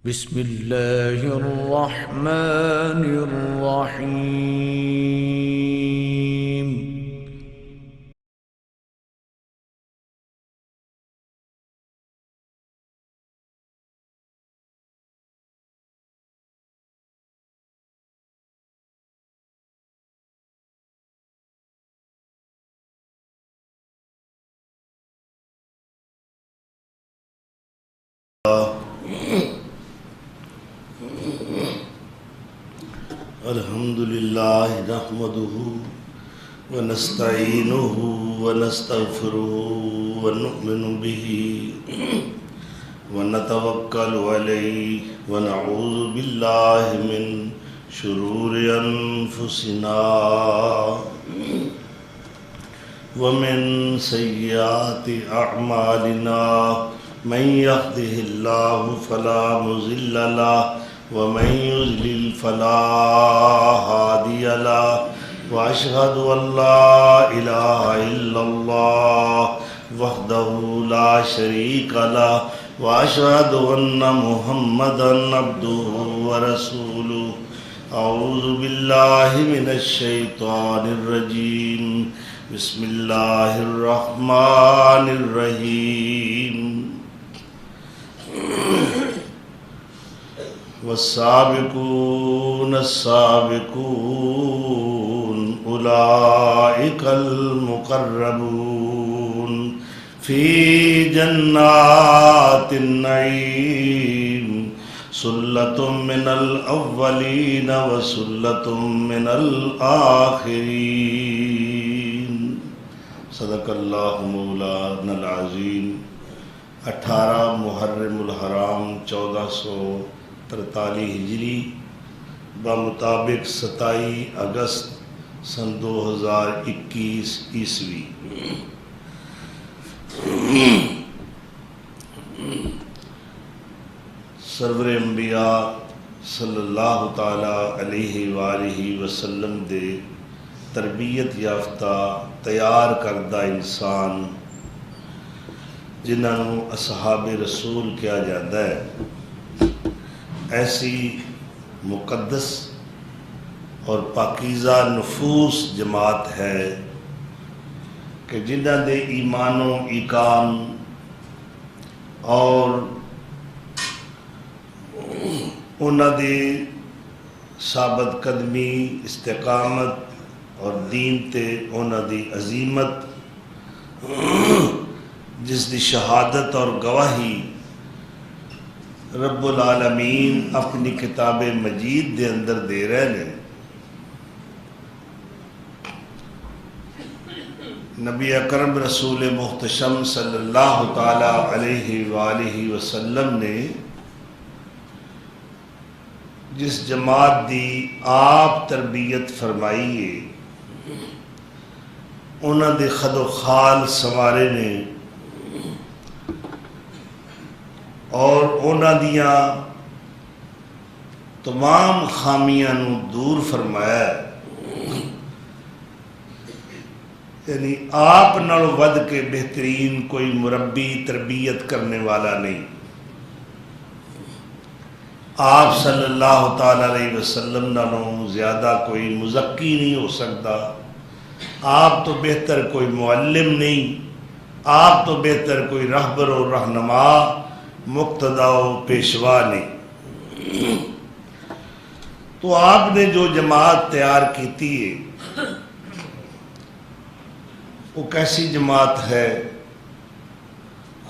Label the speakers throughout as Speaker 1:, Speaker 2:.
Speaker 1: بسم الله الرحمن الرحيم.
Speaker 2: الحمد لله نحمده ونستعينه ونستغفره ونؤمن به ونتوكل عليه ونعوذ بالله من شرور أنفسنا ومن سيئات أعمالنا من يهده الله فلا مضل له ومن يضلل فلا هادي له وأشهد أن لا إله إلا الله وحده لا شريك له وأشهد أن محمدا عبده ورسوله. أعوذ بالله من الشيطان الرجيم. بسم الله الرحمن الرحيم. والسابقون السابقون أولئك المقربون في جنات النعيم سلة من الأولين وسلة من الآخرين. صدق اللہ مولانا العظیم. 18 محرم الحرام 1443 ہجری بمطابق 27 اگست سن 2021 عیسوی. سرور انبیاء صلی اللہ تعالی علیہ وآلہ وسلم دے تربیت یافتہ تیار کردہ انسان جنہوں اصحاب رسول کیا جاتا ہے، ایسی مقدس اور پاکیزہ نفوس جماعت ہے کہ جنہ دے ایمان و ایقان اور انہ دے ثابت قدمی استقامت اور دین تے انہ دی عظیمت جس دی شہادت اور گواہی رب العالمین اپنی کتاب مجید دے اندر دے رہے ہیں. نبی اکرم رسول محتشم صلی اللہ تعالی علیہ وآلہ وسلم نے جس جماعت دی آپ تربیت فرمائیے انہاں دے خد و خال سوارے نے اور انہاں دیاں تمام خامیاں نو دور فرمایا ہے. یعنی آپ نال ود کے بہترین کوئی مربی تربیت کرنے والا نہیں. آپ صلی اللہ تعالی علیہ وسلم نالوں زیادہ کوئی مزکی نہیں ہو سکتا. آپ تو بہتر کوئی معلم نہیں. آپ تو بہتر کوئی رہبر و رہنما مقتدا و پیشوا نہیں. تو آپ نے جو جماعت تیار کیتی ہے وہ کیسی جماعت ہے؟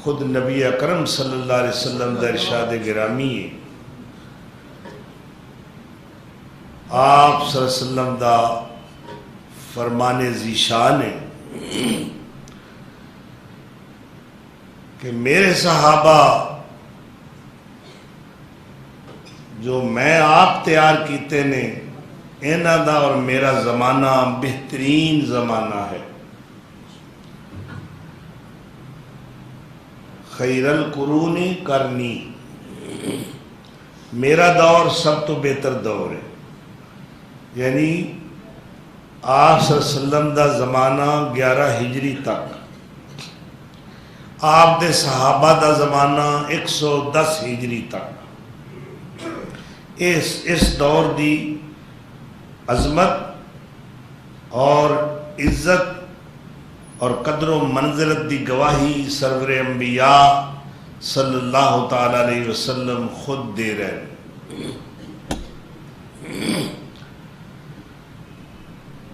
Speaker 2: خود نبی اکرم صلی اللہ علیہ وسلم دا ارشاد گرامی ہے. آپ صلی اللہ علیہ وسلم دا فرمان ذیشان ہے کہ میرے صحابہ جو میں آپ تیار کیتے نے انہاں دا اور میرا زمانہ بہترین زمانہ ہے. خیر القرون کرنی، میرا دور سب تو بہتر دور ہے. یعنی آپ صلی اللہ علیہ وسلم دا زمانہ 11 ہجری تک، آپ دے صحابہ دا زمانہ 110 ہجری تک. اس دور دی عظمت اور عزت اور قدر و منزلت دی گواہی سرور انبیاء صلی اللہ تعالی علیہ وسلم خود دے رہے ہیں۔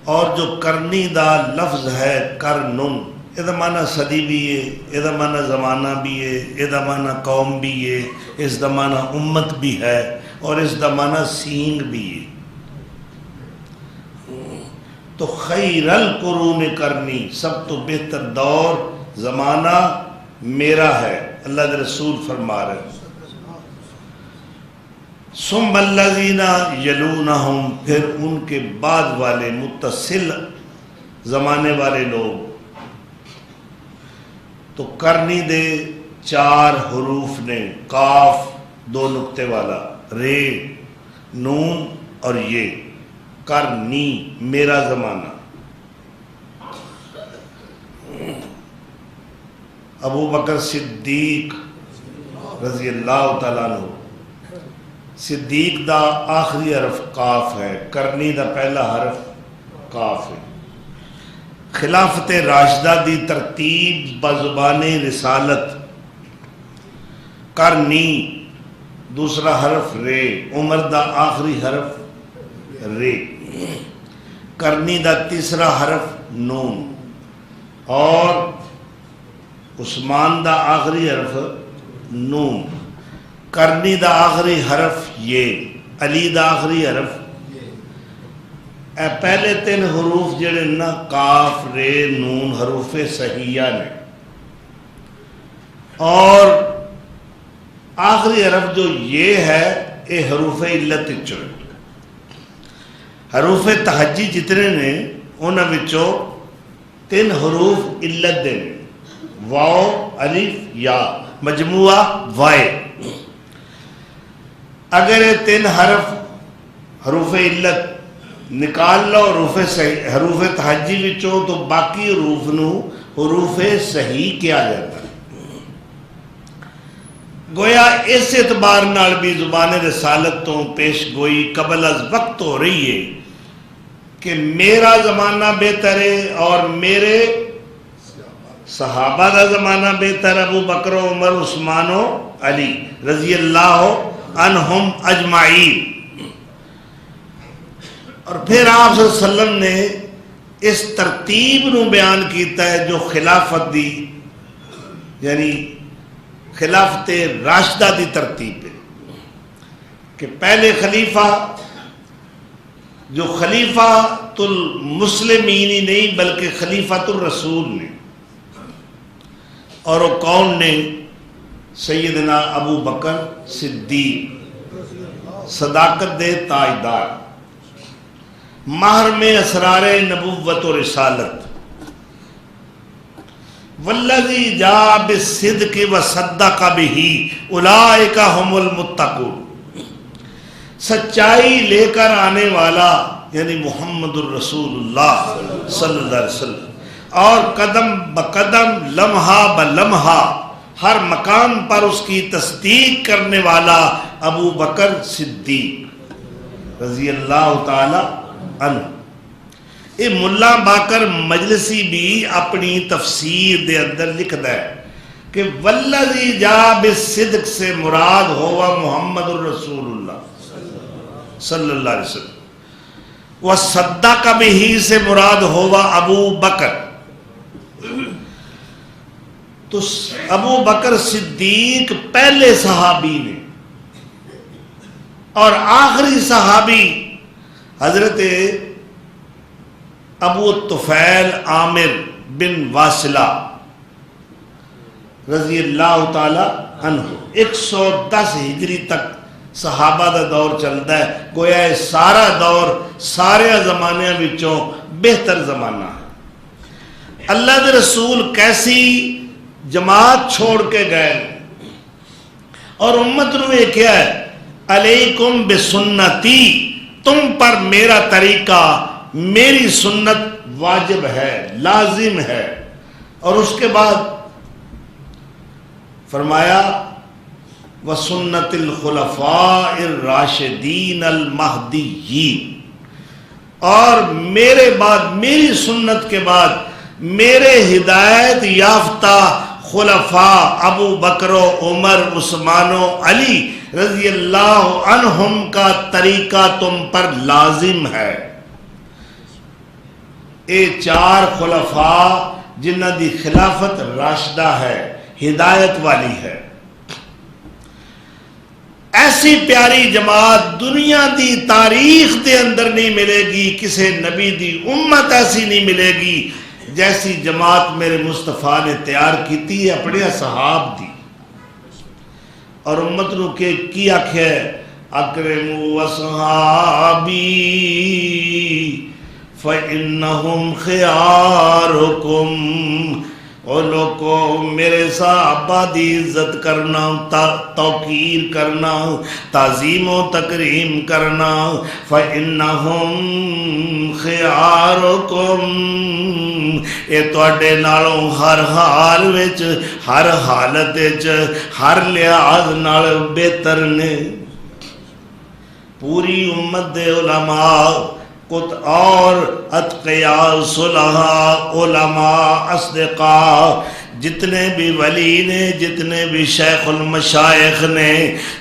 Speaker 2: اور جو کرنی دا لفظ ہے کرنن، یہ معنی صدی بھی ہے، یہ معنی زمانہ بھی ہے، یہ معنی قوم بھی ہے، اس دا معنی امت بھی ہے، اور اس دا معنی سینگ بھی ہے۔ تو خیر القرون کرنی، سب تو بہتر دور زمانہ میرا ہے، اللہ کے رسول فرما رہے ہیں۔ ثم الذین یلونہم، پھر ان کے بعد والے متصل زمانے والے لوگ۔ تو کرنی دے 4 حروف نے، قاف 2 نقطے والا، رے، نون اور یہ، کرنی میرا زمانہ۔ ابو بکر صدیق رضی اللہ تعالیٰ عنہ، صدیق دا آخری حرف قاف ہے، کرنی دا پہلا حرف قاف ہے۔ خلافت راشدہ دی ترتیب بزبان رسالت، کرنی دوسرا حرف رے، عمر دا آخری حرف رے، کرنی دا تیسرا حرف نون، اور عثمان دا آخری حرف نون، کرنی دا آخری حرف یہ، علی دا آخری حرف اے پہلے 3 حروف جڑے نا قاف رے نون حروف صحیحہ نے، اور آخری حرف جو یہ ہے یہ حروف علت چڑھ، حروف تہجی جتنے نے انہاں وچوں 3 حروف علت دے نے، واو الف یا، مجموعہ وائے۔ اگر یہ 3 حروف علت نکال لو حروف تہجی وچوں، تو باقی حروف نو حروف صحیح کیا جاتا ہے۔ گویا اس اعتبار نال بھی زبان رسالت تو پیش گوئی قبل از وقت ہو رہی ہے کہ میرا زمانہ بہتر ہے اور میرے صحابہ دا زمانہ بہتر، ابو بکر و عمر عثمان و علی رضی اللہ عنہم اجمعین۔ اور پھر آپ صلی اللہ علیہ وسلم نے اس ترتیب نو بیان کیتا ہے جو خلافت دی، یعنی خلافت راشدہ دی ترتیب ہے، کہ پہلے خلیفہ جو خلیفۃ المسلمین ہی نہیں بلکہ خلیفۃ الرسول نے، اور وہ کون نے؟ سیدنا ابو بکر صدیق، صداقت دے تاجدار، مہر میں اسرار نبوت و رسالت، والذی جاء بالصدق وصدق بہ اولئک هم المتقون، سچائی لے کر آنے والا یعنی محمد الرسول اللہ صلی اللہ علیہ وسلم، اور قدم بقدم لمحہ بلمحہ ہر مقام پر اس کی تصدیق کرنے والا ابو بکر صدیق رضی اللہ تعالی عنہ۔ یہ ملا باقر مجلسی بھی اپنی تفسیر دے اندر لکھتا ہے کہ والذی جاء بالصدق سے مراد ہوا محمد الرسول اللہ صلی اللہ علیہ وسلم، وصدق بہ سے مراد ہوا ابو بکر۔ تو ابو بکر صدیق پہلے صحابی نے، اور آخری صحابی حضرت ابو طفیل عامر بن واصلہ رضی اللہ تعالی عنہ۔ 110 ہجری تک صحابہ دا دور چلتا ہے، گویا یہ سارا دور سارے زمانے وچوں بہتر زمانہ ہے۔ اللہ دے رسول کیسی جماعت چھوڑ کے گئے اور امت نے یہ کیا ہے، علیکم بسنتی، تم پر میرا طریقہ میری سنت واجب ہے، لازم ہے۔ اور اس کے بعد فرمایا وسنت الخلفاء الراشدین المہدیین، اور میرے بعد، میری سنت کے بعد میرے ہدایت یافتہ خلفاء ابو بکر و عمر عثمان و علی رضی اللہ عنہم کا طریقہ تم پر لازم ہے۔ اے چار خلفاء جنہ دی خلافت راشدہ ہے، ہدایت والی ہے، ایسی پیاری جماعت دنیا دی تاریخ دے اندر نہیں ملے گی، کسی نبی دی امت ایسی نہیں ملے گی جیسی جماعت میرے مصطفیٰ نے تیار کیتی ہے اپنے اصحاب دی۔ اور امت نو کہ کی آکھے اکرموا اصحابی فَإِنَّهُمْ خِيَارُكُمْ، اور لوگوں میرے صحابہ دی عزت کرنا، توقیر کرنا، تعظیم و تکریم کرنا، فَإِنَّهُمْ خِيَارُكُمْ، اے تواڈے نالوں ہر حال وچ، ہر حالت وچ، ہر لحاظ نال بہتر نے۔ پوری امت دے علماء اور اتقیاء صلحاء علماء اصدقاء جتنے بھی ولی نے، جتنے بھی شیخ المشائخ نے،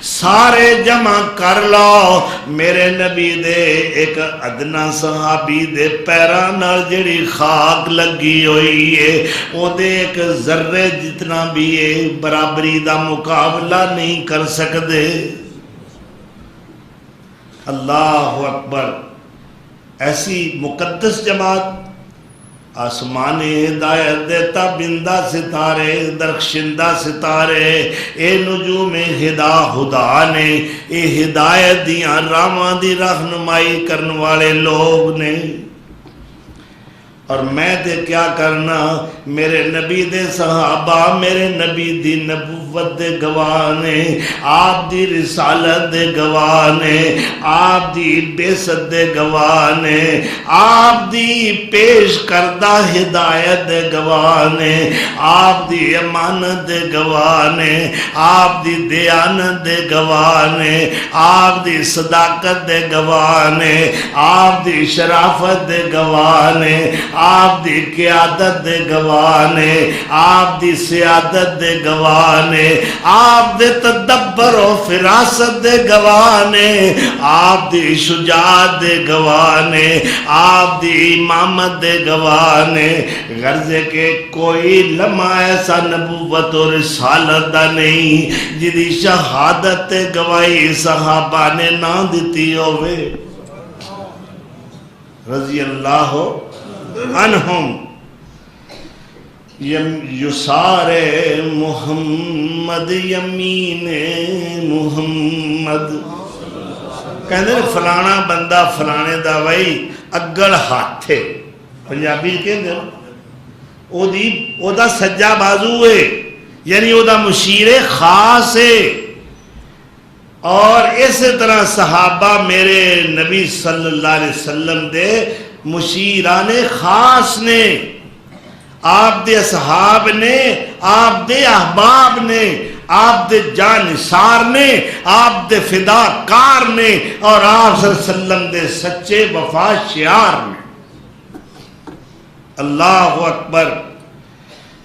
Speaker 2: سارے جمع کر لو، میرے نبی دے ایک ادنا صحابی دے پیراں نال جڑی خاک لگی ہوئی ہے او دے ایک ذرے جتنا بھی ہے برابری دا مقابلہ نہیں کر سکدے۔ اللہ اکبر! ایسی مقدس جماعت، آسمان ہدایت دیتا بندہ ستارے، درخشندہ ستارے، اے نجوم ہدا نے، اے ہدایت دیاں راہاں دی رہنمائی کرن والے لوگ نے۔ اور میں دے کیا کرنا، میرے نبی دے صحابہ میرے نبی دی نبوت دے گواہ نے، آپ دی رسالت دے گواہ نے، آپ دی بعثت دے گواہ نے، آپ دی پیش کردہ ہدایت دے گواہ نے، آپ دی امانت دے گواہ نے، آپ دی دیانت دے گواہ نے، آپ دی صداقت دے گواہ نے، آپ دی شرافت دے گواہ نے، آپ دی قیادت دے گواہ نے، آپ دی سیادت دے گواہ نے، آپ دے تدبر و فراست دے گواہ نے، آپ دی شجاعت دے گواہ نے، آپ دی امامت دے گواہ نے۔ غرض ہے کہ کوئی لمحہ ایسا نبوت اور رسالت دا نہیں جدی شہادت تے گواہی صحابہ نے نہ دیتی ہوئے رضی اللہ عنہم۔ یسارے محمد یمین محمد، کہندے فلانا بندہ فلانے دا وئی اگل ہاتھ ہے، پنجابی کہندے او دا سجا بازو ہے، یعنی او دا مشیر خاص ہے۔ اور اسی طرح صحابہ میرے نبی صلی اللہ علیہ وسلم دے مشیران خاص نے، آپ دے اصحاب نے، آپ دے احباب نے، آپ دے جانثار نے، آپ دے فداکار نے، اور آپ صلی اللہ علیہ وسلم دے سچے وفا شعار نے۔ اللہ اکبر!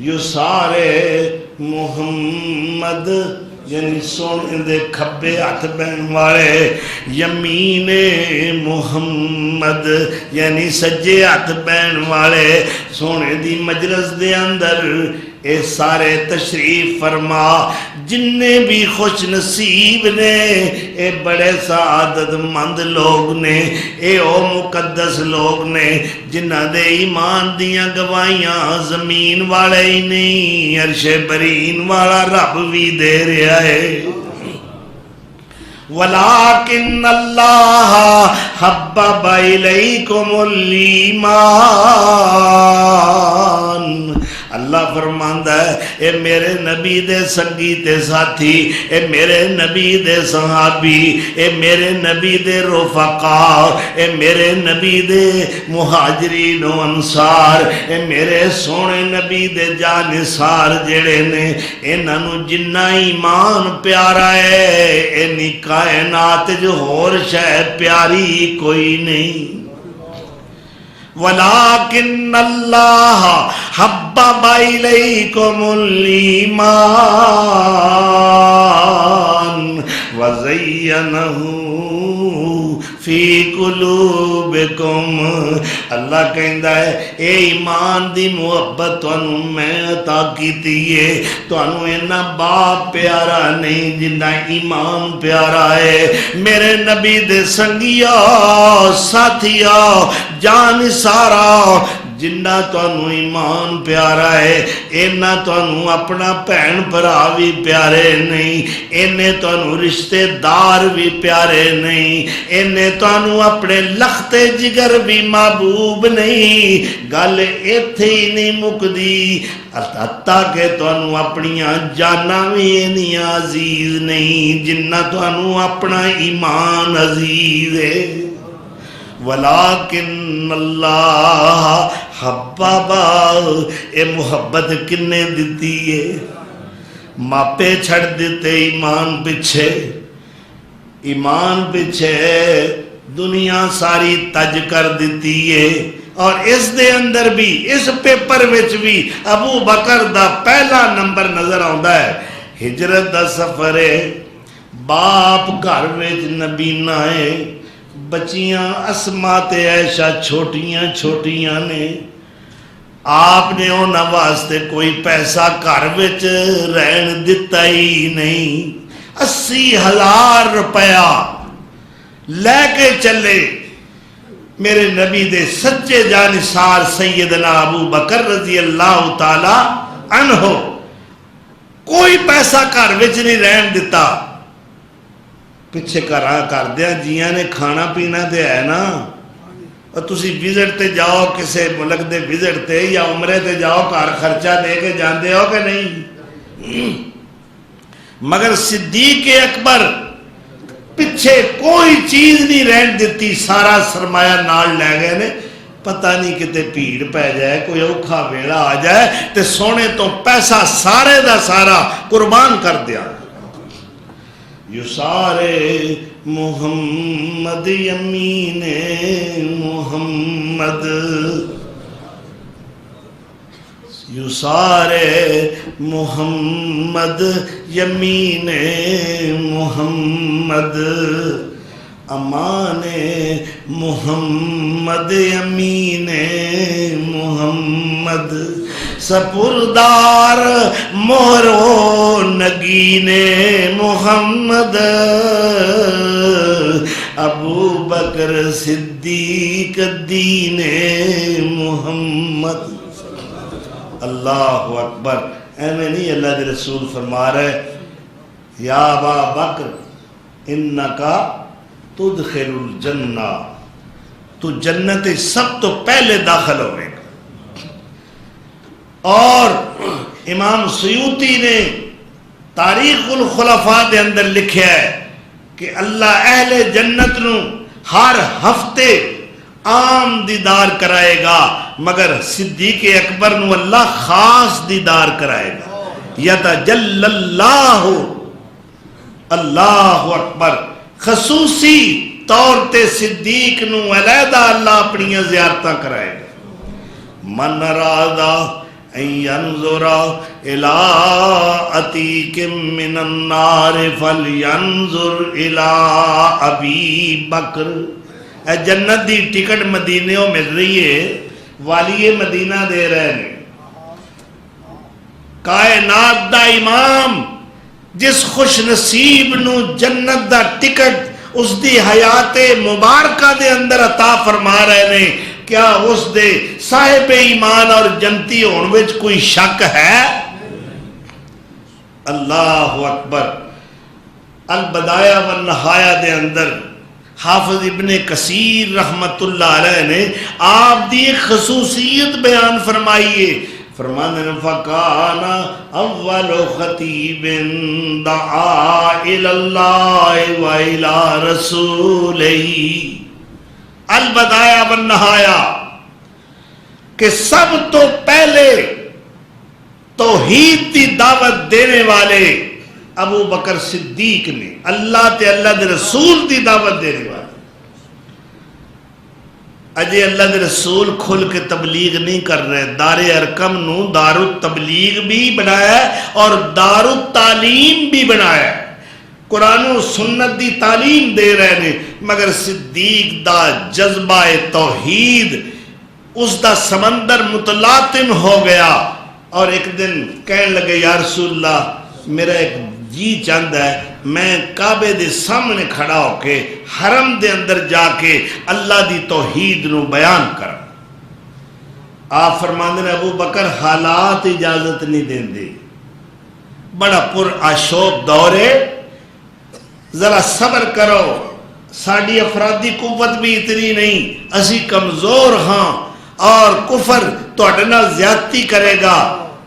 Speaker 2: یو سارے محمد یعنی سونے دے کھبے ہاتھ بہن والے، یمین محمد یعنی سجے ہاتھ بہن والے، سونے دی مجلس دے اندر اے سارے تشریف فرما، جننے بھی خوش نصیب نے، اے بڑے سعادت مند لوگ نے، اے او مقدس لوگ نے جنہ دے ایمان دیاں گواہیاں زمین والے ہی نہیں عرش برین والا رب بھی دے رہا ہے۔ وَلَٰكِنَّ اللَّهَ حَبَّبَ إِلَيْكُمُ الْإِيمَانَ اللہ فرماندا ہے اے میرے نبی دے سنگی تے ساتھی، اے میرے نبی دے صحابی، اے میرے نبی دے رفقا، اے میرے نبی دے مہاجرین و انصار، اے میرے سونے نبی دے جانثار جڑے نے، انہاں نو جنہ ایمان پیارا ہے اینی کائنات جو ہور شے پیاری کوئی نہیں۔ وَلَٰكِنَّ اللَّهَ حَبَّبَ إِلَيْكُمُ الْإِيمَانَ وَزَيَّنَهُ فی قلوبکم، اللہ کہندا ہے اے ایمان دی محبت تانوں میں عطا کیتی ہے، تانوں اینا باپ پیارا نہیں جنہ ایمان پیارا ہے۔ میرے نبی دے سنگیا ساتھیا جان سارا جنہ تانوں ایمان پیارا ہے اینا تانوں اپنا بھین بھرا بھی پیارے نہیں، اینے تانوں رشتے دار بھی پیارے نہیں، اینے تانوں اپنے لخت جگر بھی محبوب نہیں۔ گل ایتھے ہی نہیں مکدی، حتیٰ کہ تانوں اپنیاں جانا بھی اینیاں عزیز نہیں جنہ تانوں اپنا ایمان عزیز ہے۔ وَلَٰكِنَّ اللَّهَ حَبَّبَ، اے محبت کنے دیتی ہے؟ ماپے چھڑ دیتے ایمان پچھے، ایمان پچھے دنیا ساری تج کر دیتی ہے، اور اس دے اندر بھی اس پیپر وچ بھی ابو بکر دا پہلا نمبر نظر آندا ہے۔ ہجرت دا سفر ہے، باپ گھر وچ نبینا ہے، بچیاں اسما تے عائشہ چھوٹیاں چھوٹیاں نے، آپ نے انہاں واسطے کوئی پیسہ گھر وچ رہن دتا ہی نہیں۔ 80,000 روپیہ لے کے چلے میرے نبی دے سچے جانثار سیدنا ابو بکر رضی اللہ تعالی عنہ، کوئی پیسہ گھر وچ نہیں رہن دتا۔ پچھے کر دیا جیاں نے کھانا پینا تے ہے نا، اور تسی وزٹ تے جاؤ کسے ملک دے وزٹ تے یا عمرے تے جاؤ گھر خرچہ دے کے جاندے ہو کہ نہیں؟ مگر صدیق اکبر پچھے کوئی چیز نہیں رہن دیتی، سارا سرمایہ نال لے گئے نے، پتہ نہیں کتے بھیڑ پہ جائے کوئی اوکھا ویلا آ جائے تے سونے تو پیسہ سارے دا سارا قربان کر دیا۔ یسارے محمد یمین محمد، یسارے محمد یمین محمد، امان محمد یمین محمد، سپردار مہر و نگین محمد، ابو بکر صدیق دین محمد۔ اللہ اکبر، ایمیں نہیں اللہ دے رسول فرما رہے یا ابا بکر انکا تدخل الجنہ، تو جنت سب تو پہلے داخل ہوئے گا۔ اور امام سیوطی نے تاریخ الخلفاء دے اندر لکھیا ہے کہ اللہ اہل جنت نو ہر ہفتے عام دیدار کرائے گا، مگر صدیق اکبر نو اللہ خاص دیدار کرائے گا۔ یتجلی اللہ، اللہ اکبر، خصوصی طور تے صدیق نو علیحدہ اللہ اپنی زیارتاں کرائے گا۔ من ارادہ ان ینظر الی عتیق من النار فلینظر الی ابی بکر۔ اے جنت دی ٹکٹ مدینے ہو مل رہی ہے، والی مدینہ دے رہے ہیں، کائنات دا امام جس خوش نصیب نو جنت دا ٹکٹ اس دی حیات مبارکہ دے اندر عطا فرما رہے ہیں، کیا اس دے صاحب ایمان اور جنتی ہون وچ کوئی شک ہے؟ اللہ اکبر۔ البدایہ والنہایہ دے اندر حافظ ابن کثیر رحمت اللہ علیہ نے آپ دی ایک خصوصیت بیان فرمائیے، فرماندے نے فکان اول خطیب دعا الی اللہ و الی رسولہ، البدایا والنہایا، کہ سب تو پہلے توحید کی دعوت دینے والے ابو بکر صدیق نے، اللہ تے اللہ دے رسول کی دعوت دینے والے۔ اجے اللہ دے رسول کھل کے تبلیغ نہیں کر رہے، دار ارکم نو دار التبلیغ بھی بنایا اور دار التعلیم بھی بنایا، قرآن و سنت دی تعلیم دے رہے ہیں، مگر صدیق دا جذبہ توحید اس دا سمندر متلاطم ہو گیا، اور ایک دن کہنے لگے یا رسول اللہ میرا ایک جی چاہتا ہے میں کعبے دے سامنے کھڑا ہو کے حرم دے اندر جا کے اللہ دی توحید نو بیان کر۔ آپ فرماندے نے ابو بکر حالات اجازت نہیں دین دے، بڑا پر آشوب دور ہے، ذرا صبر کرو، ساڑی افرادی قوت بھی اتنی نہیں، اسی کمزور ہاں، اور کفر تو اڈنا زیادتی کرے گا۔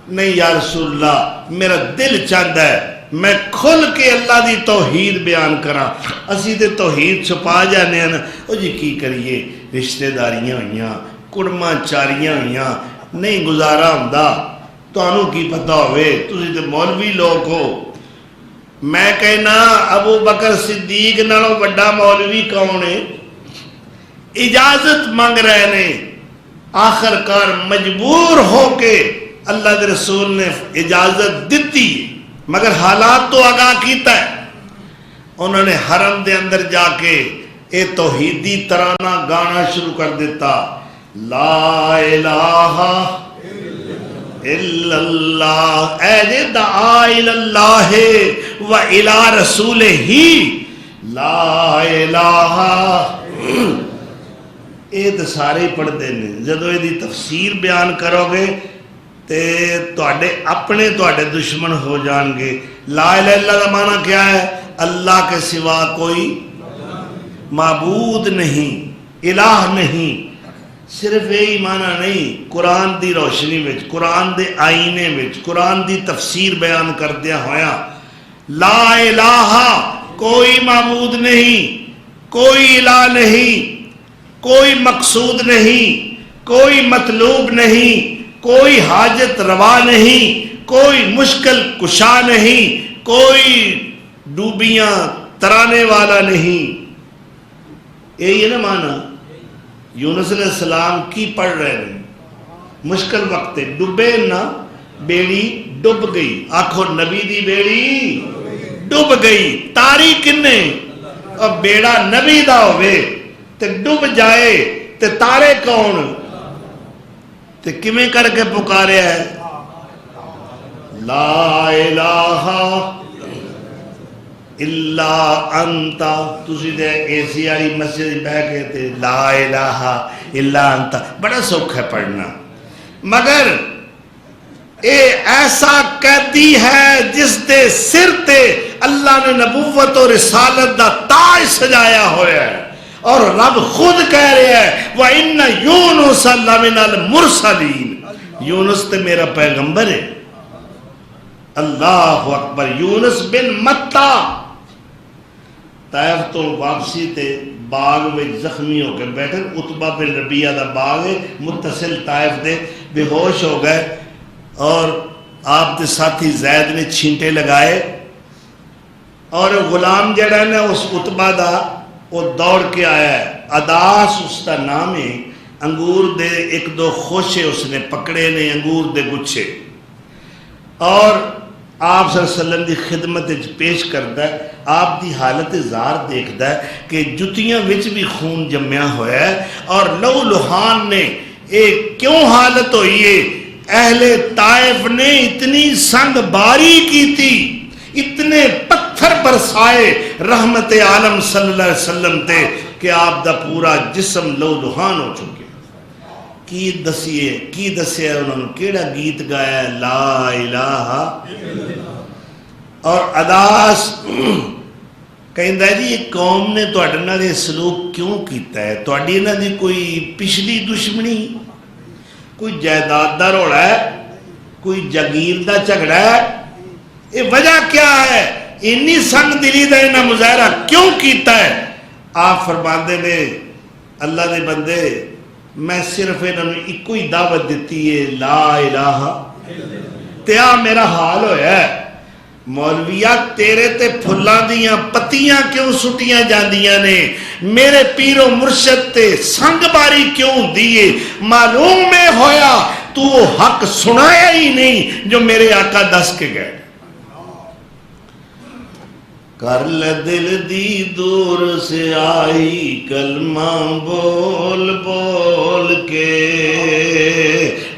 Speaker 2: نہیں یا رسول اللہ میرا دل چاہتا ہے میں کھل کے اللہ دی توحید بیان کرا، اسی تے توحید چھپا جانے ہیں، او جی کی کریے، رشتہ داریاں ہوئیاں، کڑماں چاریاں ہوئیاں، نہیں گزارا ہوندا، تو انہوں کی پتہ ہوئے، تسی تے مولوی لوگ ہو۔ میں کہنا ابو بکر صدیق نالوں بڑا مولوی کون ہے؟ اجازت مانگ رہے نے، آخر کار مجبور ہو کے اللہ کے رسول نے اجازت دیتی، مگر حالات تو آگاہ کیتا ہے۔ انہوں نے حرم دے اندر جا کے اے توحیدی ترانہ گانا شروع کر دیتا، لا الہ الا اللہ، اے جے دعا الی اللہ و الی رسولہ ہی، لا الہ، اے تو سارے ہی پڑھ دینے، جدو یہ دی تفسیر بیان کرو گے تے تواڈے اپنے تواڈے دشمن ہو جان گے۔ لا الہ الا اللہ کا معنی کیا ہے؟ اللہ کے سوا کوئی معبود نہیں، الہ نہیں، صرف یہی معنی نہیں، قرآن دی روشنی وچ، قرآن دے آئینے وچ، قرآن دی تفسیر بیان کردیا ہویا، لا الہ کوئی معبود نہیں، کوئی الہ نہیں، کوئی مقصود نہیں، کوئی مطلوب نہیں، کوئی حاجت روا نہیں، کوئی مشکل کشا نہیں، کوئی ڈوبیاں ترانے والا نہیں۔ یہی ہے نا معنی؟ یونس علیہ السلام کی پڑھ رہے ہیں، مشکل وقت ڈبے نا، بیڑی ڈب گئی، آنکھو نبی دی بیڑی ڈب گئی، تاری کنے، اور بیڑا نبی دا ہوئے تے ڈب جائے تے تارے کون؟ تے کمیں کر کے پکارے ہے؟ لا الہ الا انتا، تسی دے ایسی آری مسجد بہ گئے تھے، لا الہ الا انتا، بڑا سوکھ ہے پڑھنا، مگر اے ایسا قیدی ہے جس دے سر تے اللہ نے نبوت و رسالت دا تاج سجایا ہویا ہے، اور رب خود کہہ رہے ہیں وَإِنَّ يُونُسَ لَمِنَ الْمُرْسَلِينَ، یونس تے میرا پیغمبر ہے۔ اللہ اکبر۔ یونس بن متہ طائف تو واپسی تے باغ میں زخمی ہو کے بیٹھے، عتبہ بن ربیعہ دا باغ ہے متصل طائف دے، بے ہوش ہو گئے، اور آپ دے ساتھی زید نے چھینٹے لگائے، اور غلام جڑا نا اس عتبہ دا وہ دوڑ کے آیا ہے، اداس اس کا نام ہے، انگور دے ایک دو خوشے اس نے پکڑے نے، انگور دے گچھے، اور آپ صلی اللہ علیہ وسلم دی خدمت پیش کرتا ہے، آپ دی حالت زار دیکھتا ہے کہ جتیاں وچ بھی خون جمیا ہوا ہے، اور لو لوہان نے ایک کیوں حالت ہوئی ہے؟ اہل طائف نے اتنی سنگ باری کی تھی، اتنے پتھر برسائے رحمت عالم صلی اللہ علیہ وسلم تے کہ آپ دا پورا جسم لو لوہان ہو چکے۔ کی دسیے انہوں نے کیڑا گیت گایا ہے؟ لا الہ، اور اداس کہندا ہے جی یہ قوم نے تواڈے نال یہ سلوک کیوں کیتا ہے؟ تواڈی انہاں دی کوئی پچھلی دشمنی، کوئی جائیداد دا روڑا ہے؟ کوئی جگیر دا جھگڑا ہے؟ یہ وجہ کیا ہے؟ انی سنگ دلی دا انہاں مظاہرہ کیوں کیتا ہے؟ آپ فرماندے نے اللہ دے بندے میں صرف انہوں نے ایک کوئی دعوت دیتی ہے لا الہ تیا میرا حال ہویا ہے مولویا تیرے تے پھلاں دیاں پتیاں کیوں سٹیاں جاندیاں نے میرے پیر و مرشد تے سنگ باری کیوں دیئے معلوم میں ہویا تو وہ حق سنایا ہی نہیں جو میرے آقا دس کے گئے کر لے دل دی دور سے آئی کلمہ بول بول کے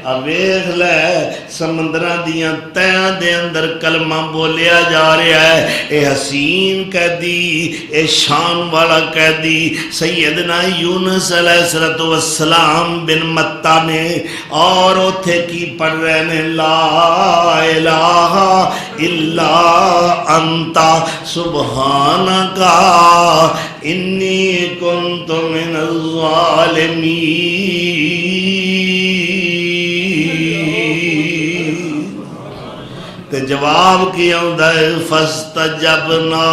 Speaker 2: اویخ لے سمندرہ دیاں تیاں دے اندر کلمہ بولیا جا رہا ہے اے حسین قیدی اے شان والا قیدی سیدنا یونس علیہ السلام بن متہ نے اور اوتھے کی پڑھ رہے نے لا الہ الا انتا سبحانکا انی کنت من الظالمین تے جواب کیا ہوندہ ہے فاستجبنا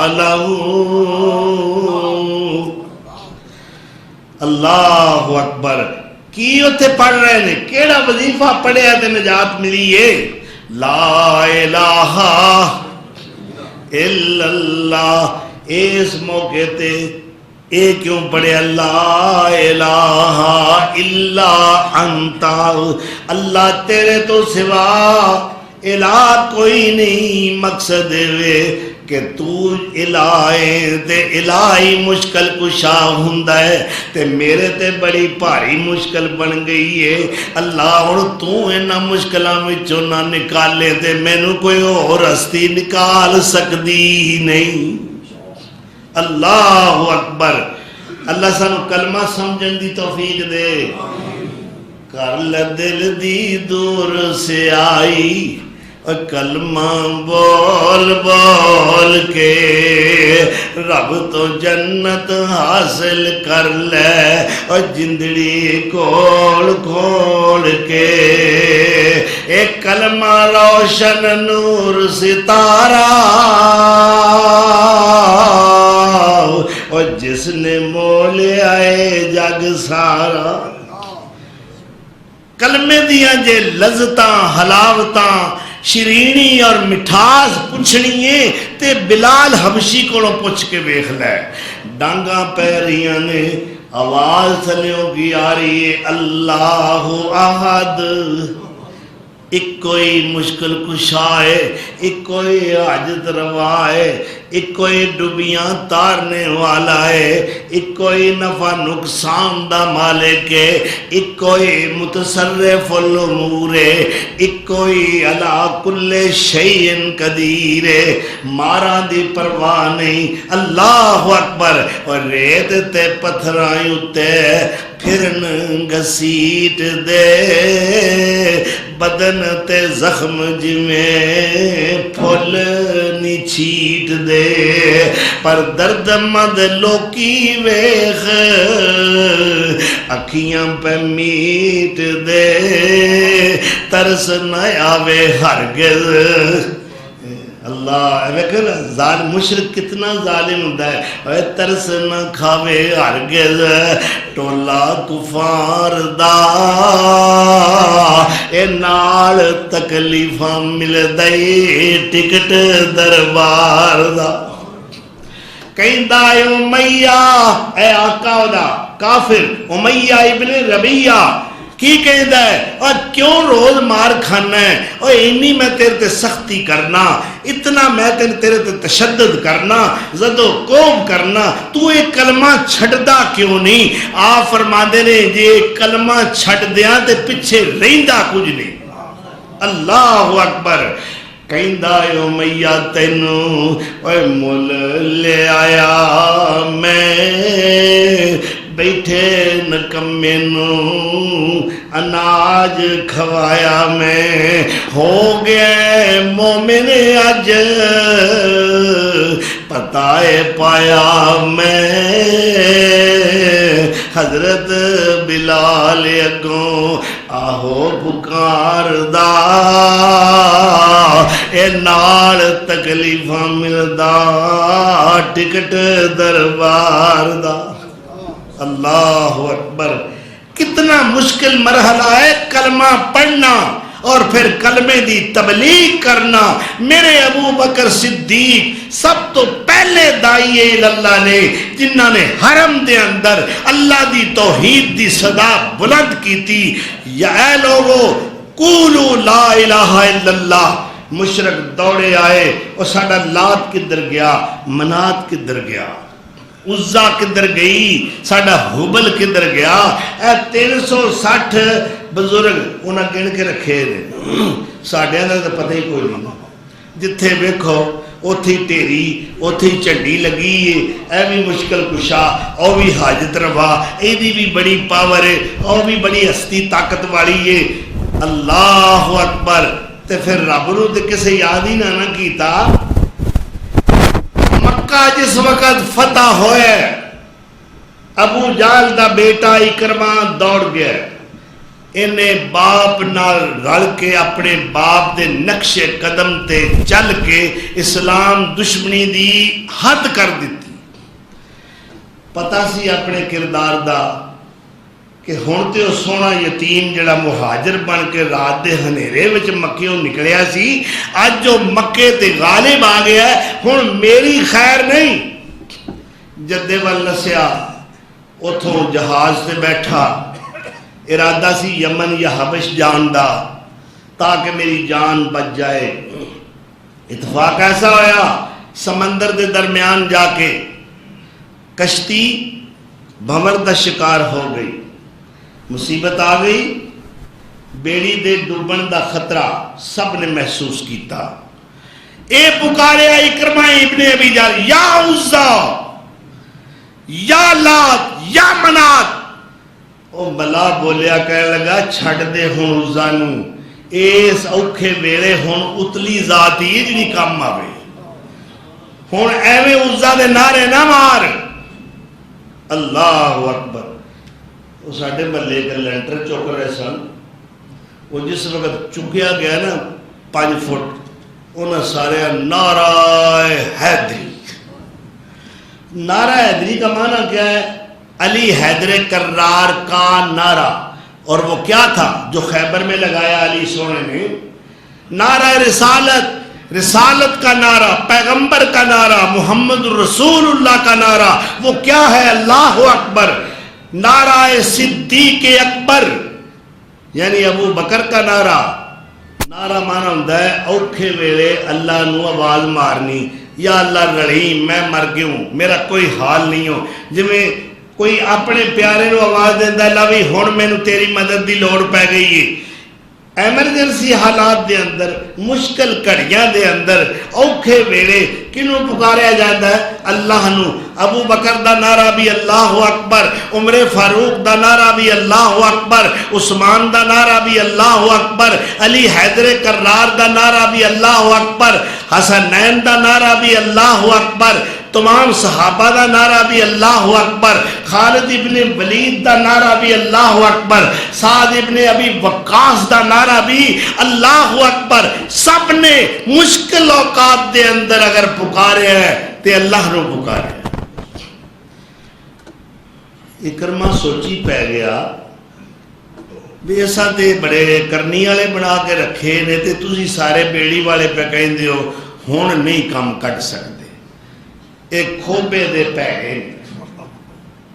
Speaker 2: لہو اللہ اکبر کی ہوتے پڑھ رہے نے کیڑا وظیفہ پڑھے تے نجات ملی ہے لا الہ الا اللہ اس موقع تے اے کیوں پڑھے لا الہ الا انتا اللہ تیرے تو سوا الہ کوئی نہیں مقصد ہے کہ تو الہے تے الہی مشکل کشا ہوندا ہے تے میرے تے بڑی بھاری مشکل بن گئی ہے اللہ ہن تو انہاں مشکلاں وچوں نہ نکالے تے مینوں کوئی اور رستی نکال سکدی نہیں اللہ اکبر اللہ سانو کلمہ سمجھن دی توفیق دے کر لے دل دی دور سے آئی کلمہ بول بول کے رب تو جنت حاصل کر لے اور جندڑی کھول کھول کے ایک کلمہ روشن نور ستارہ اور جس نے مولے آئے جگ سارا کلمے دیاں جے لذتاں حلاوتاں شیرینی اور مٹھاس پوچھنی ہے تے بلال حبشی کو پوچھ کے ویکھ لے ڈانگاں پیریاں نے آواز تھلیوں کی آ رہی ہے اللہ احد ایک کوئی مشکل کشا ہے ایک کوئی حاجت روا ہے ایک کوئی ڈوبیاں تارنے والا ہے ایک کوئی نفع نقصان دا مالک ہے ایک کوئی متصرف الامور ہے ایک کوئی علا کل شیء قدیر ہے مارا دی پرواہ نہیں اللہ اکبر اور ریت تے پتھرائیں اتے پھرن گسیٹ دے بدن تے زخم جمیں پھول نی چھیٹ دے پر درد مد لوکی ویخ اکھیاں پہ میٹ دے ترس نہ آوے ہرگز اللہ ظالم مشرک کتنا ظالم ہوتا ہے اے ترس نہ کھاوے ہرگز ٹولا کفار دا اے نال تکلیفاں مل دئی ٹکٹ دربار دا کہندا اے امیہ اے آقا دا کافر امیہ ابن ربیہ کی کہندا ہے اور کیوں روز مار کھانا ہے اور انی میں تیرے تے سختی کرنا اتنا میں تیرے تے تشدد کرنا زد و کوب کرنا تو ایک کلمہ چھڑدا کیوں نہیں آپ فرما دے نے یہ کلمہ چھڑ دیاں تے پچھے رہندہ کچھ نہیں اللہ اکبر کہندا اے امیہ تینوں اے مول لے آیا میں بیٹھے نکمے نوں اناج کھوایا میں ہو گئے مومن اج پتائے پایا میں حضرت بلال اگوں آہو پکاردا اے نال تکلیفاں ملدا ٹکٹ دربار دا۔ اللہ اکبر، کتنا مشکل مرحلہ ہے کلمہ پڑھنا اور پھر کلمے دی تبلیغ کرنا۔ میرے ابو بکر صدیق سب تو پہلے داعیے اللہ نے جنہاں نے حرم دے اندر اللہ دی توحید دی صدا بلند کی تھی، یا اے لوگو قولوا لا الہ الا اللہ۔ مشرک دوڑے آئے اور ساڑا لات کدھر گیا، منات کدھر گیا، عزا کدھر گئی، ساڑا حبل کدھر گیا۔ اے 360 بزرگ انہاں گن کے رکھے نے، ساڑھے اندر تو پتہ ہی کوئی نہیں، جتھے ویکھو اوتھی ٹیری اوتھی چنڈی لگی ہے۔ اے بھی مشکل کشا، او بھی حاجت روا، اے بھی بڑی پاور ہے، او بھی بڑی ہستی طاقت والی ہے۔ اللہ اکبر۔ تے پھر رب نو تے کسے یاد ہی نہ کیتا۔ مکہ جس وقت فتح ہوئے، ابو جہل دا بیٹا اکرمہ دوڑ گیا، انہیں باپ نال رل کے اپنے باپ دے نقش قدم تے چل کے اسلام دشمنی دی حد کر دیتی۔ پتہ سی اپنے کردار دا کہ ہن تے او سونا یتیم جڑا مہاجر بن کے رات دے ہنیرے وچ مکیوں نکلیا سی، اج جو مکے تے غالب آ گیا ہے، ہن میری خیر نہیں۔ جدے ول نسیا، اتھوں جہاز تے بیٹھا، ارادہ سی یمن یا حبش جان دا تاکہ میری جان بچ جائے۔ اتفاق ایسا ہویا، سمندر دے درمیان جا کے کشتی بھنور دا شکار ہو گئی، مصیبت آ گئی، بیڑی دے ڈوبن دا خطرہ سب نے محسوس کیتا۔ اے پکاریا اکرمہ ابن ابی جہل، یا عزا یا لات یا منات۔ او بلا بولیا کہنے لگا چھڑ دے ہن عزا نو، اس اوکھے ویلے ہن اتلی ذات ہی جنی کام آوے، ہن ایویں عزا دے نعرے نہ مار۔ اللہ اکبر۔ وہ ساڑھے محلے کا لینٹر چوک رہے سن، وہ جس وقت چکیا گیا نا 5 فٹ، انہاں سارے نعرہ حیدری۔ نعرہ حیدری کا معنی کیا ہے؟ علی حیدر کرار کا نعرہ، اور وہ کیا تھا جو خیبر میں لگایا علی سونے نے؟ نعرہ رسالت، رسالت کا نعرہ، پیغمبر کا نعرہ، محمد رسول اللہ کا نعرہ۔ وہ کیا ہے؟ اللہ اکبر۔ نعرہ صدیق اکبر یعنی ابو بکر کا نعرہ۔ نعرہ مانا ہوتا ہے اوکھے ویلے اللہ نو آواز مارنی، یا اللہ رحیم میں مر گیا ہوں، میرا کوئی حال نہیں ہو۔ جی میں کوئی اپنے پیارے نو آواز دیندہ ہے لاوی ہون میں نو تیری مدد دی لوڑ پہ گئی ہے۔ ایمرجنسی حالات دے اندر، مشکل کڑیاں دے اندر، اوکھے ویلے کنوں پکاریا جاتا ہے؟ اللہ نو۔ ابو بکر دا نعرہ بھی اللہ اکبر، عمر فاروق دا نعرہ بھی اللہ اکبر، عثمان دا نعرہ بھی اللہ اکبر، علی حیدر کرار دا نعرہ بھی اللہ اکبر، حسنین دا نعرہ بھی اللہ اکبر، تمام صحابہ دا نعرہ بھی اللہ اکبر، خالد ابن ولید دا نعرہ بھی اللہ اکبر، سعد ابن ابی وقاص دا نعرہ بھی اللہ اکبر۔ سب نے مشکل اوقات دے اندر اگر پکارے ہیں تے اللہ نو پکارے ہیں۔ اکرمہ سوچی پہ گیا بھی ایسا تے بڑے کرنی والے بنا کے رکھے نے تے تسی سارے بیڑی والے پہ کہیں دیو ہون نہیں کام کٹ سکتے، ایک کھوبے دے پیگے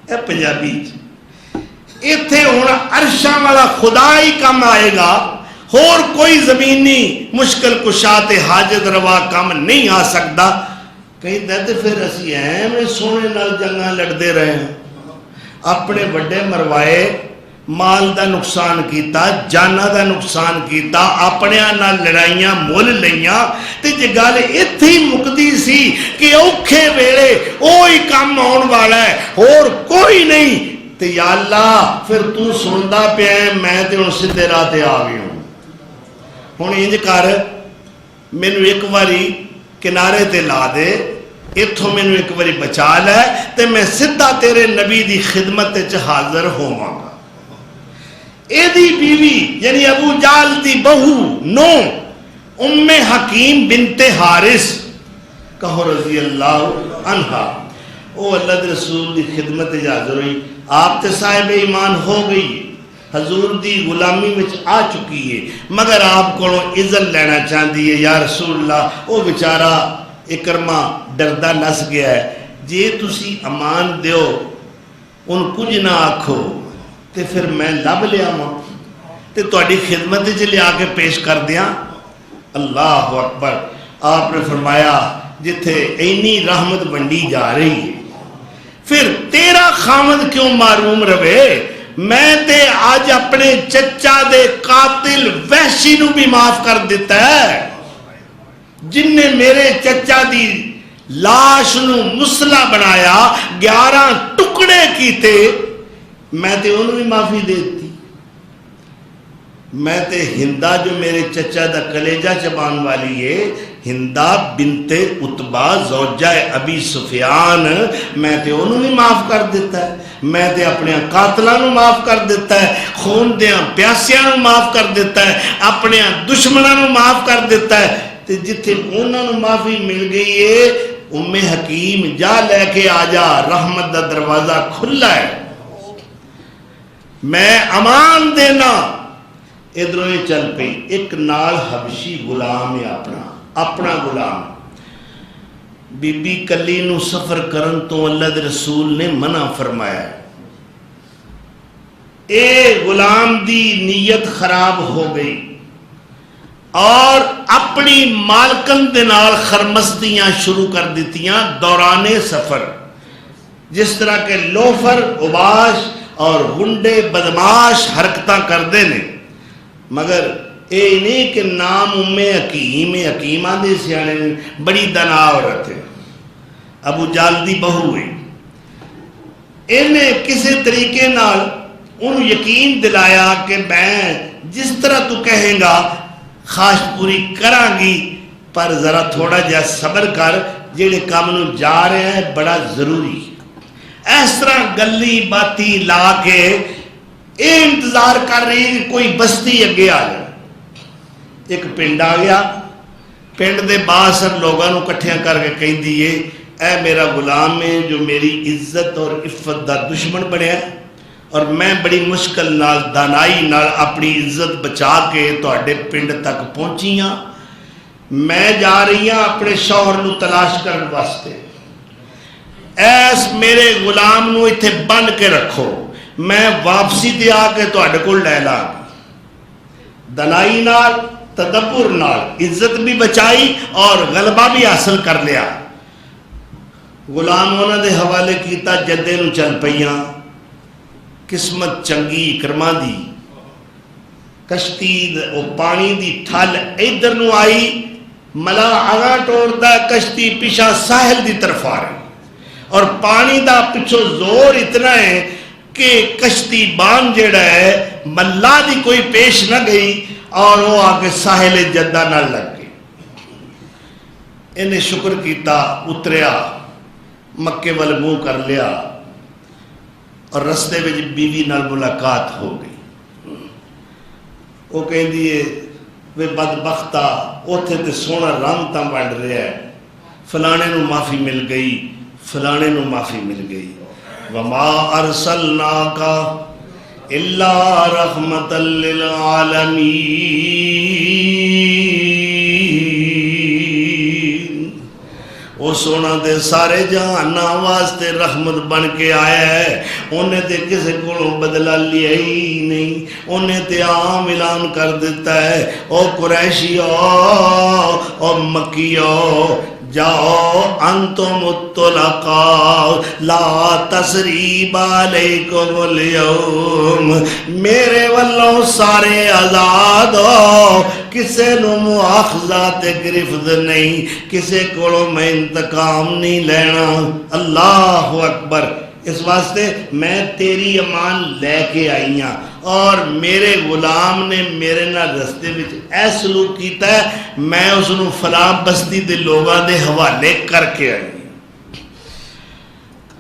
Speaker 2: اے پنجابی ایتھے ہونا عرشاں والا خدا ہی کم آئے گا، اور کوئی زمینی مشکل کشات حاجت روا کم نہیں آ سکتا۔ کہیں دیتے پھر اسی ہیں میں سونے نال جنگاں لڑتے رہے ہیں، اپنے بڑے مروائے، مال دا نقصان کیتا، جانا دا نقصان کیتا، اپنے نال لڑائیاں مول لیاں، تے جے گل ایتھے ہی مکدی سی کہ اوکھے ویلے اوہی کام آن والا ہے اور کوئی نہیں، تے یا اللہ پھر تو سندا پیا ہے، میں تے ہن سیدھے راہ تے آ گئی ہوں، ہن انج کر مینوں ایک واری کنارے تے لا دے، اتھوں مینوں ایک واری بچا لے تے میں سدھا تیرے نبی دی خدمت وچ حاضر ہوواں گا۔ ایدی بیوی یعنی ابو جال دی بہو نو ام حکیم بنت حارث کہو رضی اللہ عنہا او اللہ دے رسول دی خدمت حاضر ہوئی. آپ تے صاحب ایمان ہو گئی, حضور دی غلامی وچ آ چکی ہے, مگر آپ کو اذن لینا چاہتی ہے. یا رسول اللہ او بیچارہ اکرمہ ڈردہ نس گیا ہے, جے تسی امان دیو ان کچھ نہ آکھو تے پھر میں لب لیا ماں تے تہاڈی خدمت وچ لیا کے پیش کر دیاں. اللہ اکبر. آپ نے فرمایا جتھے اینی رحمت ونڈی جا رہی ہے پھر تیرا خامد کیوں معروم رہے؟ میں تے آج اپنے چچا دے قاتل وحشی نو بھی معاف کر دیتا ہے, جن نے میرے چچا دی لاش نو مسلح بنایا, 11 ٹکڑے کیتے, میں تے انہوں بھی معافی دیتی. میں تے ہندہ جو میرے چچا دا کلیجہ چبان والی ہے, ہندہ بنت عتبہ زوجہ ابی سفیان, میں تے انہوں بھی معاف کر دیتا ہے. میں تے اپنے قاتلوں معاف کر دیتا ہے, خون دیاں پیاسیاں معاف کر دیتا ہے, اپنے دشمنوں معاف کر دیتا ہے. تے جتھے انہوں معافی مل گئی ہے, ام حکیم جا لے کے آ جا, رحمت دا دروازہ کھلا ہے, میں امان دینا. ادھروں یہ چل پئی. ایک نال حبشی غلام ہے, اپنا غلام. بی بی کلی نو سفر کرن تو اللہ دے رسول نے منع فرمایا ہے. اے غلام دی نیت خراب ہو گئی اور اپنی مالکن دے نال خرمستیاں شروع کر دیتیاں دوران سفر, جس طرح کے لوفر اوباش اور گنڈے بدماش حرکتاں کر دے نے. مگر اے نہیں کہ نام ام حکیم, حکیمہ دے سیانے بڑی دنا عورت ہے, ابو جال دی بہو ہے. انہیں کسی طریقے نال ان یقین دلایا کہ میں جس طرح تو کہیں گا خواہش پوری کران گی, پر ذرا تھوڑا جا صبر کر, جیڑے کام نو جا رہے ہیں بڑا ضروری. اس طرح گلی باتی لا کے اے انتظار کر رہی ہے کہ کوئی بستی اگے آ جائے. ایک پنڈ آ گیا, پنڈ دے باثر لوگاں نو کٹھیاں کر کے کہیں دیئے, اے میرا غلام ہے جو میری عزت اور عفت دا دشمن بنیا ہے, اور میں بڑی مشکل نال دانائی نال اپنی عزت بچا کے تہاڈے پنڈ تک پہنچی ہاں. میں جا رہی ہاں اپنے شوہر نو تلاش کرن واسطے, ایس میرے غلام نو ایتھے بن کے رکھو, میں واپسی تے آ کے تہاڈے کول لے لاں. دنائی نال تدبر نال عزت بھی بچائی اور غلبہ بھی حاصل کر لیا. غلام انہاں دے حوالے کیتا, جدے نو چل پئیاں. قسمت چنگی اکرمہ دی, کشتی او پانی دی ٹھل ادھر نو آئی, ملا آگاں ٹوڑدا کشتی پیچھا ساحل دی طرف آ رہی, اور پانی دا پچھو زور اتنا ہے کہ کشتی بان جڑا ہے ملا دی کوئی پیش نہ گئی, اور وہ آگے ساحل جدہ نہ لگ گئی. انہیں شکر کیتا, اتریا, مکے والے منہ کر لیا, اور رستے میں بیوی نال ملاقات ہو گئی. وہ کہیں دیئے وے بدبختہ اوتھے تے سونا رام تاں بڑھ رہا ہے, فلانے نو معافی مل گئی, فلانے نو معافی مل گئی. وما ارسلناک الا رحمتا للعالمین. وہ سونا دے سارے جہانا واسطے رحمت بن کے آیا ہے, انہیں تے کسی کو بدلہ لیا ہی نہیں, انہیں تے عام اعلان کر دیتا ہے, او قریشیو او مکیو جاؤ انتم الطلقاء لا تسریب علیکم اليوم, میرے والوں سارے آزاد ہو, کسے نو مواخذات گرفت نہیں, کسے کو میں انتقام نہیں لینا. اللہ اکبر. اس واسطے میں تیری امان لے کے آئی ہاں, اور میرے غلام نے میرے نہ رستے وچ اے سلوک کیتا ہے, میں اس نو فلاں بستی دے لوگاں دے حوالے کر کے آئی.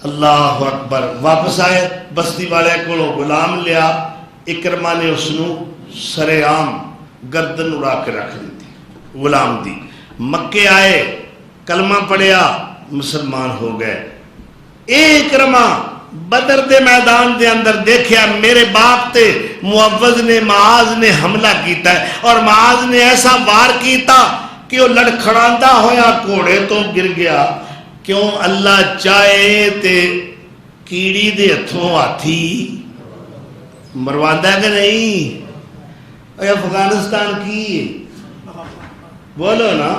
Speaker 2: اللہ اکبر. واپس آئے, بستی والے کو غلام لیا, اکرما نے اس نو سرے عام گردن اڑا کے رکھ دیتی غلام دی. مکے آئے کلمہ پڑھیا مسلمان ہو گئے. اے اکرما بدر دے میدان دے اندر دیکھیا میرے باپ تے معوذ نے معاذ نے حملہ کیتا ہے اور معاذ نے ایسا وار کیتا کہ وہ لڑکھڑاندہ ہویا کوڑے تو گر گیا. کیوں اللہ چاہے تے کیڑی دے ہتھوں ہاتھی مرواندہ کہ نہیں. اے افغانستان کی بولو نا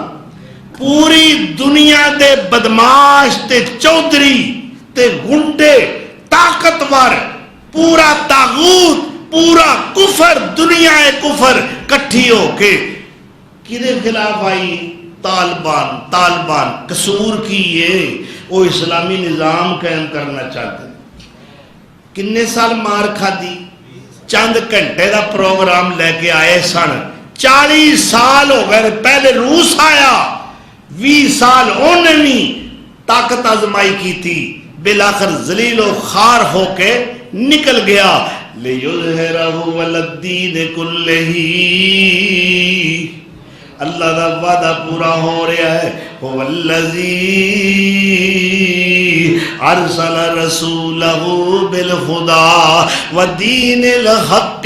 Speaker 2: پوری دنیا دے بدماش تے چودھری تے گنڈے طاقتور پورا طاغوت پورا کفر دنیا کفر کٹھی ہو کے کدے خلاف آئی طالبان قصور کی یہ وہ اسلامی نظام قائم کرنا چاہتے ہیں. کنے سال مار کھا دی چند گھنٹے دا پروگرام لے کے آئے سن. 40 سال ہو گئے پہلے روس آیا 20 سال انہیں بھی طاقت آزمائی کی تھی بالآخر ذلیل و خوار ہو کے نکل گیا. لِيُظْهِرَهُ عَلَى الدِّينِ كُلِّهِ اللہ دا وعدہ پورا ہو رہا ہے. هُوَ الَّذِي أَرْسَلَ رَسُولَهُ بِالْهُدَى وَدِينِ الْحَقِّ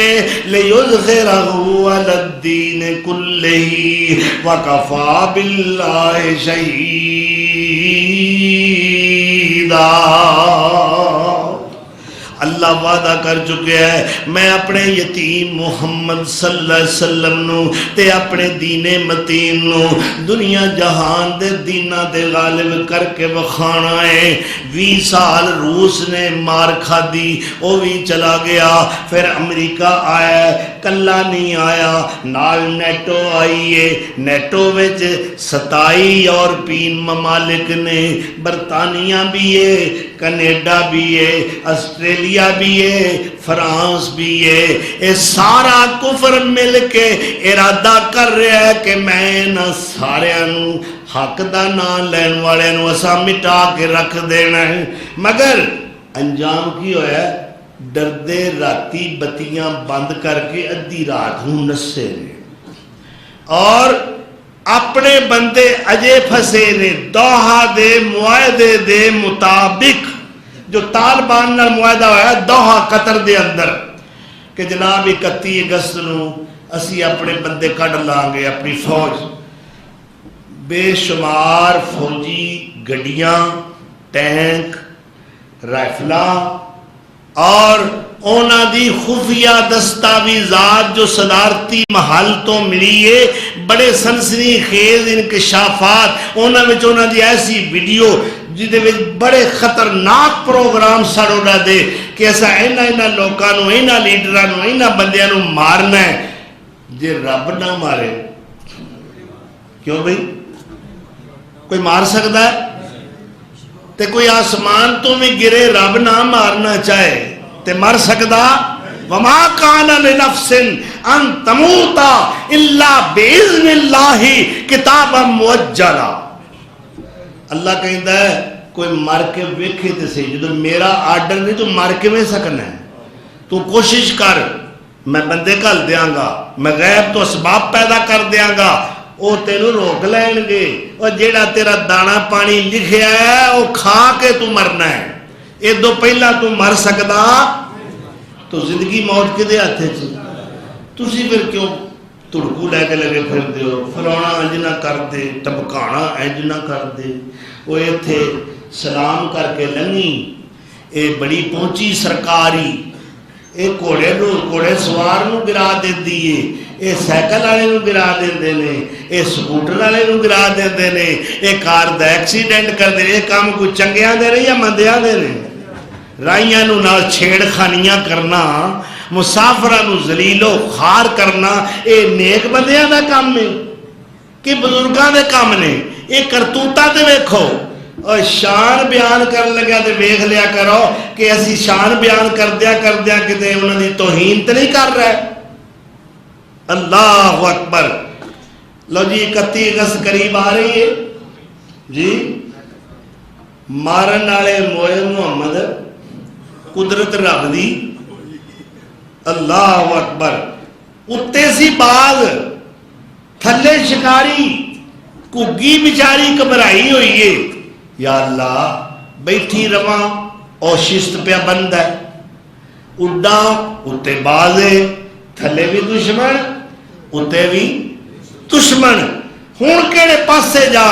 Speaker 2: لِيُظْهِرَهُ عَلَى الدِّينِ كُلِّهِ وَكَفَى بِاللَّهِ شَهِيدًا. اللہ وعدہ کر چکے ہیں میں اپنے یتیم محمد صلی اللہ علیہ وسلم نو تے اپنے دین متین نو دنیا جہان دے دینہ دے غالب کر کے بخانا ہے. 20 سال روس نے مار کھا دی وہ بھی چلا گیا. پھر امریکہ آیا کلا نہیں آیا نال نیٹو آئی ہے. نیٹو وچ 27 یورپین ممالک نے برطانیہ بھی ہے کینیڈا بھی ہے آسٹریلیا بھی ہے فرانس بھی ہے. یہ سارا کفر مل کے ارادہ کر رہا ہے کہ میں نہ سارے حق دا نام لین والے اسا مٹا کے رکھ دینا ہے. مگر انجام کی ہویا ہے ڈردے راتی بتیاں بند کر کے ادھی رات ہوں نسے نے اور اپنے بندے اجے پھسے نے. دوحہ دے معاہدے دے مطابق جو طالبان نال معاہدہ ہوا ہے دوحہ قطر دے اندر کہ جناب 31 اگست نو اسی اپنے بندے کڈ لائیں گے اپنی فوج. بے شمار فوجی گڈیاں ٹینک رائفلاں اور اونا دی خفیہ دستاویزات جو صدارتی محل تو ملی ہے بڑے سنسنی خیز انکشافات اونا وچ اونا دی ایسی ویڈیو جدے وچ بڑے خطرناک پروگرام سڑوڑا دے کہ ایسا اینا لوکانو اینا لیڈرانو اینا بندیانو مارنا ہے جے رب نہ مارے. کیوں بھئی کوئی مار سکتا ہے تے کوئی آسمان تو میں گرے رب نہ مارنا چاہے تے مر سکتا. وما کان لنفس ان تموت الا باذن اللہ کتابا موجلا. اللہ کہتا ہے کوئی مر کے ویکھے تے صحیح جدو میرا آرڈر نہیں تو مر کے میں سکنا ہے. تو کوشش کر میں بندے گھل دیاں گا میں غیب تو اسباب پیدا کر دیاں گا وہ تینوں روک لین گے اور جیڑا تیرا دانا پانی لکھیا ہے وہ کھا کے تو مرنا ہے. یہ دو پہلا تو مر سکتا تو زندگی موت کے دے آتے تھے. تسی پھر کیوں تڑکو لے کے لگے پھر دے ہو فلانا انج نہ کر دے ٹپکانا انج نہ کر دے. وہ یہ تھے سلام کر کے لنگی اے بڑی پہنچی سرکاری اے کوڑے سوار نو گرا دے دیئے اے سائیکل والے نو گرا دے نے اے سکوٹر والے نو گرا دے نے اے کار دا ایکسیڈنٹ کر دے اے کام کو چنگیاں دے رہے یا مندیاں دے نے. رائیاں نو نال چھیڑ خانیاں کرنا مسافران نو ذلیل و خوار کرنا اے نیک بندیاں دا کام میں کہ بزرگاں دے کام نے. اے کرتوتا تے ویکھو اور شان بیان کر لگا تے ویکھ لیا کرو کہ اسی شان بیان کر دیا کتے انہوں نے توہین تے نہیں کر رہے. اللہ اکبر. لو جی 31 اگست قریب آ رہی ہے جی. مارن والے موئے محمد قدرت رب دی اللہ اکبر. اتنے سی باغ تھلے شکاری گھی بچاری گھبرائی ہوئی ہے. یا اللہ بیٹھی رواں اور شست پہ بند ہے. اڈا اتنے باز ہے تھلے بھی دشمن اتنے بھی دشمن. ہوں کہڑے پاسے جا؟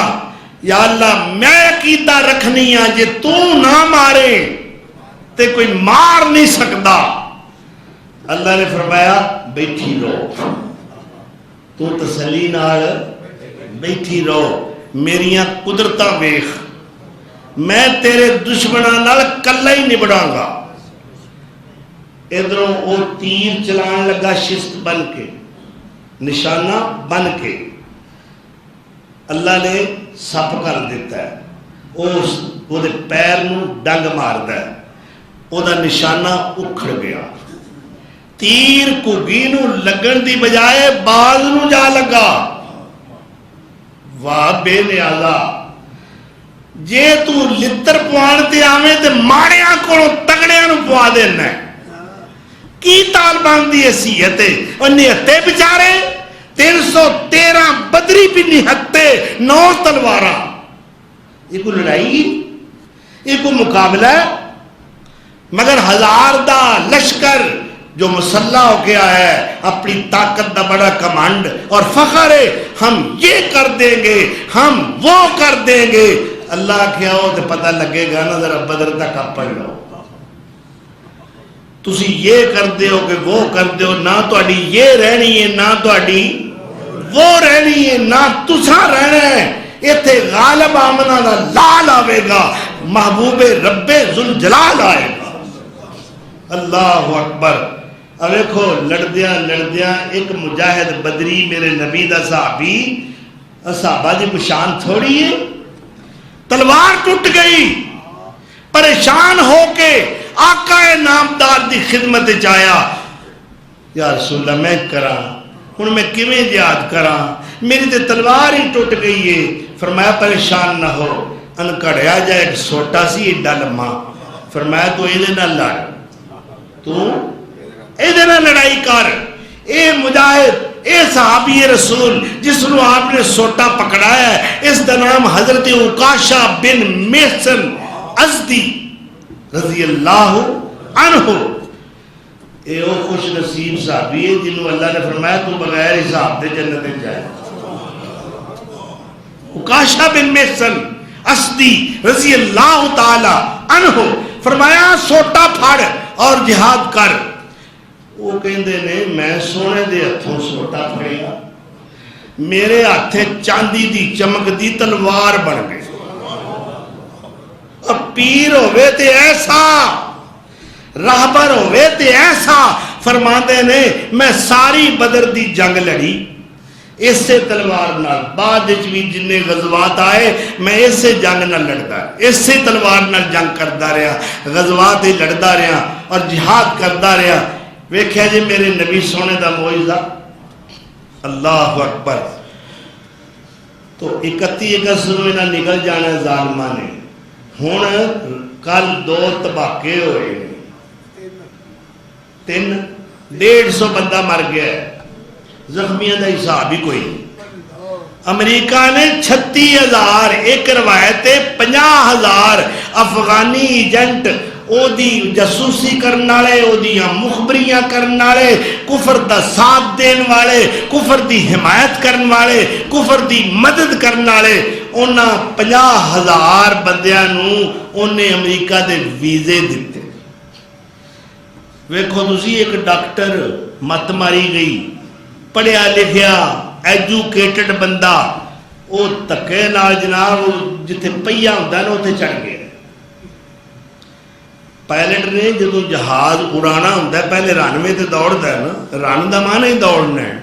Speaker 2: یا اللہ میں عقیدہ رکھنی ہاں جے تو نہ مارے تے کوئی مار نہیں سکتا. اللہ نے فرمایا بیٹھی رہو, تو تسلی نال بیٹھی رہو, میریاں قدرتاں ویخ, میں تیرے دشمناں نال کلا ہی نبڑاں گا. ادھروں وہ تیر چلان لگا شست بن کے, نشانہ بن کے. اللہ نے سپ کر دیتا ہے, وہ پیر نو ڈنگ ماردا ہے, وہ نشانہ اکھڑ گیا. تیر گھی نو لگن دی بجائے باز نو جا لگا. واہ بے نیازا, جے تو لتر پوان تے آویں تے ماڑیاں کولوں تگڑیاں نو پوا دینا ہے. کی طالبان دی حیثیت ہے؟ اور نہتے بیچارے 313 بدری بھی نہتے 9 تلواراں. یہ کوئی لڑائی, یہ کوئی مقابلہ ہے؟ مگر 1000 دا لشکر جو مسلح ہو کے آیا ہے, اپنی طاقت دا بڑا کمانڈ اور فخر ہے, ہم یہ کر دیں گے, ہم وہ کر دیں گے. اللہ کیا ہو تو پتہ لگے گا نا, ذرا بدر تک آپ پڑھ لو. تسی یہ کر دے ہو کہ وہ کر دے ہو, نہ تہاڈی یہ رہنی ہے نہ تہاڈی وہ رہنی ہے, نہ تساں رہنا ہے. ایتھے غالب آمنہ دا لال آوے گا, محبوب رب ذوالجلال آئے گا. اللہ اکبر. اب دیکھو لڑدیاں لڑدیاں ایک مجاہد بدری میرے نبی دا صحابی, صحابہ دی پشان تھوڑی ہے, تلوار ٹوٹ گئی, پریشان ہو کے آقا نامدار دی خدمت چایا. یا رسول اللہ میں کراں ہن میں کیویں جہاد کراں, میری تے تلوار ہی ٹوٹ گئی ہے. فرمایا پریشان نہ ہو, ان کڑیا جائے ایک سوٹا سی ایڈا لمحہ. فرمایا تو ایدے نہ لڑ, تو ایدے نہ لڑائی کر. اے مجاہد, اے صحابی رسول جس نو آپ نے سوٹا پکڑایا ہے, اس دا نام حضرت عکاشہ بن محصن ازدی رضی اللہ عنہ. اے او خوش نصیب صحابی ہے جنہوں اللہ نے فرمایا تو بغیر حساب دے جنت میں جائے. عکاشہ بن محصن ازدی رضی اللہ تعالی عنہ. فرمایا سوٹا پھاڑ اور جہاد کر. وہ کہندے نے میں سونے دے ہتھوں سوٹا پھڑیا, میرے ہاتھے چاندی دی چمک دی تلوار بن گئی. اب پیر ہوئے تے ایسا, راہبر ہوئے تے ایسا. فرماندے نے میں ساری بدر دی جنگ لڑی اسے تلوار نال, بعد بھی جننے غزوات آئے میں اسے جنگ نہ لڑتا, اسے تلوار نال جنگ کرتا رہا, غزوات ہی لڑتا رہا اور جہاد کرتا رہا. ویکھیا جی میرے نبی سونے دا معجزہ. اللہ اکبر. تو 31 اگست نو انہاں نکل جانا ظالماں نے. ہن کل 2 تباکے ہوئے, 150 بندہ مر گیا ہے, زخمیاں دا حساب ہی کوئی. امریکہ نے 36,000, ایک روایت 50,000 افغانی ایجنٹ, او دی جاسوسی کرن والے, او دیاں مخبریاں کرن والے, کفر دا ساتھ دین والے, کفر دی حمایت کرن والے, کفر دی مدد کرن والے, انہاں 50,000 بندیاں نو انہیں امریکہ دے ویزے دیتے. ویکھو تسی ایک ڈاکٹر مت ماری گئی, پڑھیا لکھیا ایجوکیٹڈ بندہ, وہ تکے نال جناب جتھے پہیا ہوندا نا اوتھے چڑھ گیا. پائلٹ نے جدوں جہاز اڑانا ہوندا ہے پہلے رن وے تے دوڑدا ہے نا, رن دا معنی ہی دوڑنا ہے.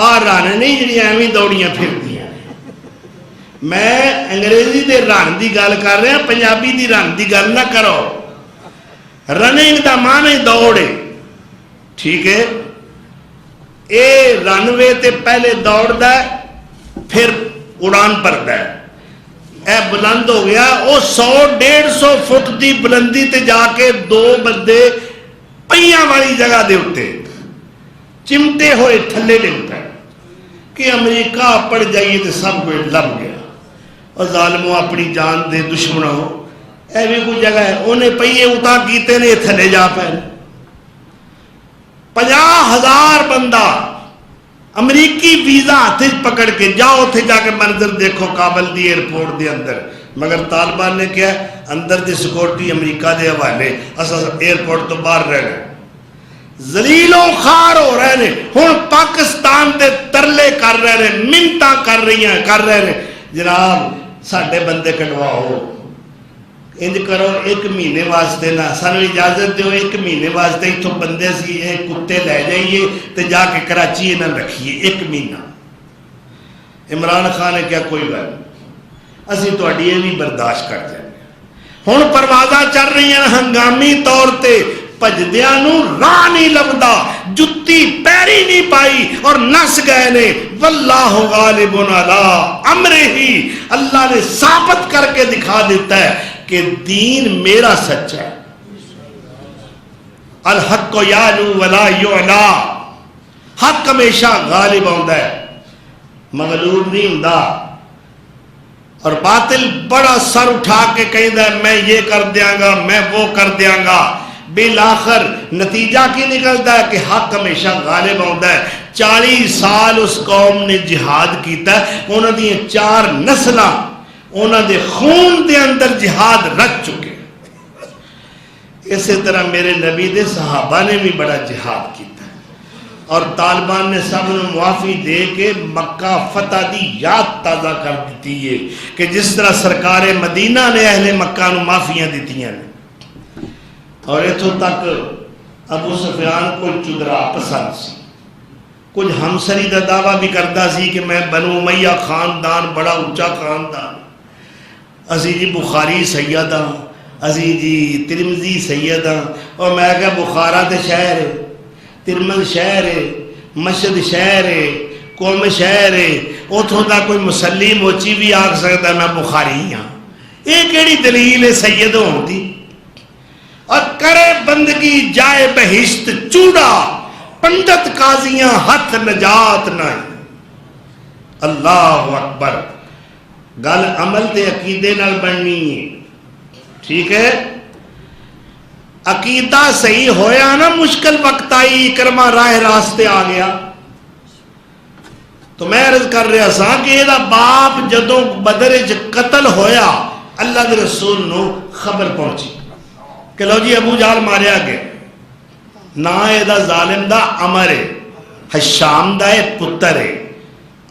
Speaker 2: آ رن نہیں جڑی ایویں دوڑیاں پھردیاں. میں انگریزی دے رن دی گل کر رہا, پنجابی دی رن دی گل نہ کرو. رننگ دا معنی دوڑے, ٹھیک ہے. اے رن وے تے پہلے دوڑدا ہے پھر اڑان پردا ہے. اے بلند ہو گیا, وہ 100-150 فٹ دی بلندی تے جا کے 2 بندے پہیاں والی جگہ دے اتے چمٹے ہوئے تھلے ڈگتا ہے کہ امریکہ پڑ جائیے تو سب کوئی لب گیا اور ظالموں اپنی جان دے دشمنوں اے بھی کوئی جگہ ہے انہیں پہیے اتا کیتے نے تھلے جا پہن 50,000 بندہ امریکی ویزا ہاتھ پکڑ کے جاؤ تھے جا کے منظر دیکھو کابل دی ایئرپورٹ دے اندر مگر طالبان نے کیا اندر دی سیکورٹی امریکہ دے حوالے اساں ایئرپورٹ تو باہر رہ رہے ذلیل و خوار ہو رہے ہیں ہن پاکستان دے ترلے کر رہے ہیں منتاں کر رہے ہیں جناب ساڈے بندے کٹواؤ انج کرو 1 مہینے واسطے نہ سانو اجازت دیو 1 مہینے واسطے اتھوں بندے سی یہ کتے لے جائیے تے جا کے کراچی نہ رکھیے 1 مہینہ عمران خان نے کیا کوئی گل اسی تہاڈی یہ بھی برداشت کر جائیں ہن پروازاں چل رہی ہیں ہنگامی طور تے بھجدیاں نو راہ نہیں لبدا جتی پیری نہیں پائی اور نس گئے نے واللہ غالب علی امرہ اللہ نے ثابت کر کے دکھا دیتا ہے کہ دین میرا سچا ہے الحق یعلو ولا یعلا حق ہمیشہ غالب ہوندا ہے مغلوب نہیں ہوندا اور باطل بڑا سر اٹھا کے کہندا ہے میں یہ کر دیاں گا میں وہ کر دیاں گا بالآخر نتیجہ کی نکلتا ہے کہ حق ہمیشہ غالب ہوندا ہے 40 سال اس قوم نے جہاد کیتا ہے انہاں دی 4 نسلاں انہاں دے خون دے اندر جہاد رکھ چکے اسی طرح میرے نبی دے صحابہ نے بھی بڑا جہاد کیتا ہے اور طالبان نے سب نے معافی دے کے مکہ فتح دی یاد تازہ کر دیتی ہے کہ جس طرح سرکار مدینہ نے اہل مکہ نو معافیاں دیتیاں نے اور اتھوں تک ابو سفیان کو چدرا پسند سی کچھ ہمسری دا دعویٰ بھی کرتا سی کہ میں بنو امیہ خاندان بڑا اونچا خاندان اسی جی بخاری سید ہاں اسی جی ترمذی سید ہاں اور میں کہا بخارا تے شہر ہے ترمذ شہر ہے مشہد شہر ہے قوم شہر ہے اتھوں دا کوئی مسلی موچی بھی آکھ سکتا میں بخاری ہاں یہ کیڑی دلیل ہے سید ہوں دی اور کرے بندگی جائے بہشت چوڑا پنڈت قاضیاں ہتھ نجات نہیں اللہ اکبر گل عمل تے عقیدے نال بننی ہے ٹھیک ہے عقیدہ صحیح ہویا نا مشکل وقت آئی اکرمہ راہ راستے آ گیا تو میں عرض کر رہا سا کہ یہ باپ جدوں بدر قتل ہویا اللہ دے رسول نو خبر پہنچی کہ لو جی ابو جہل ماریا گیا نا یہ ظالم دا عمر ہے حشام دا پتر ہے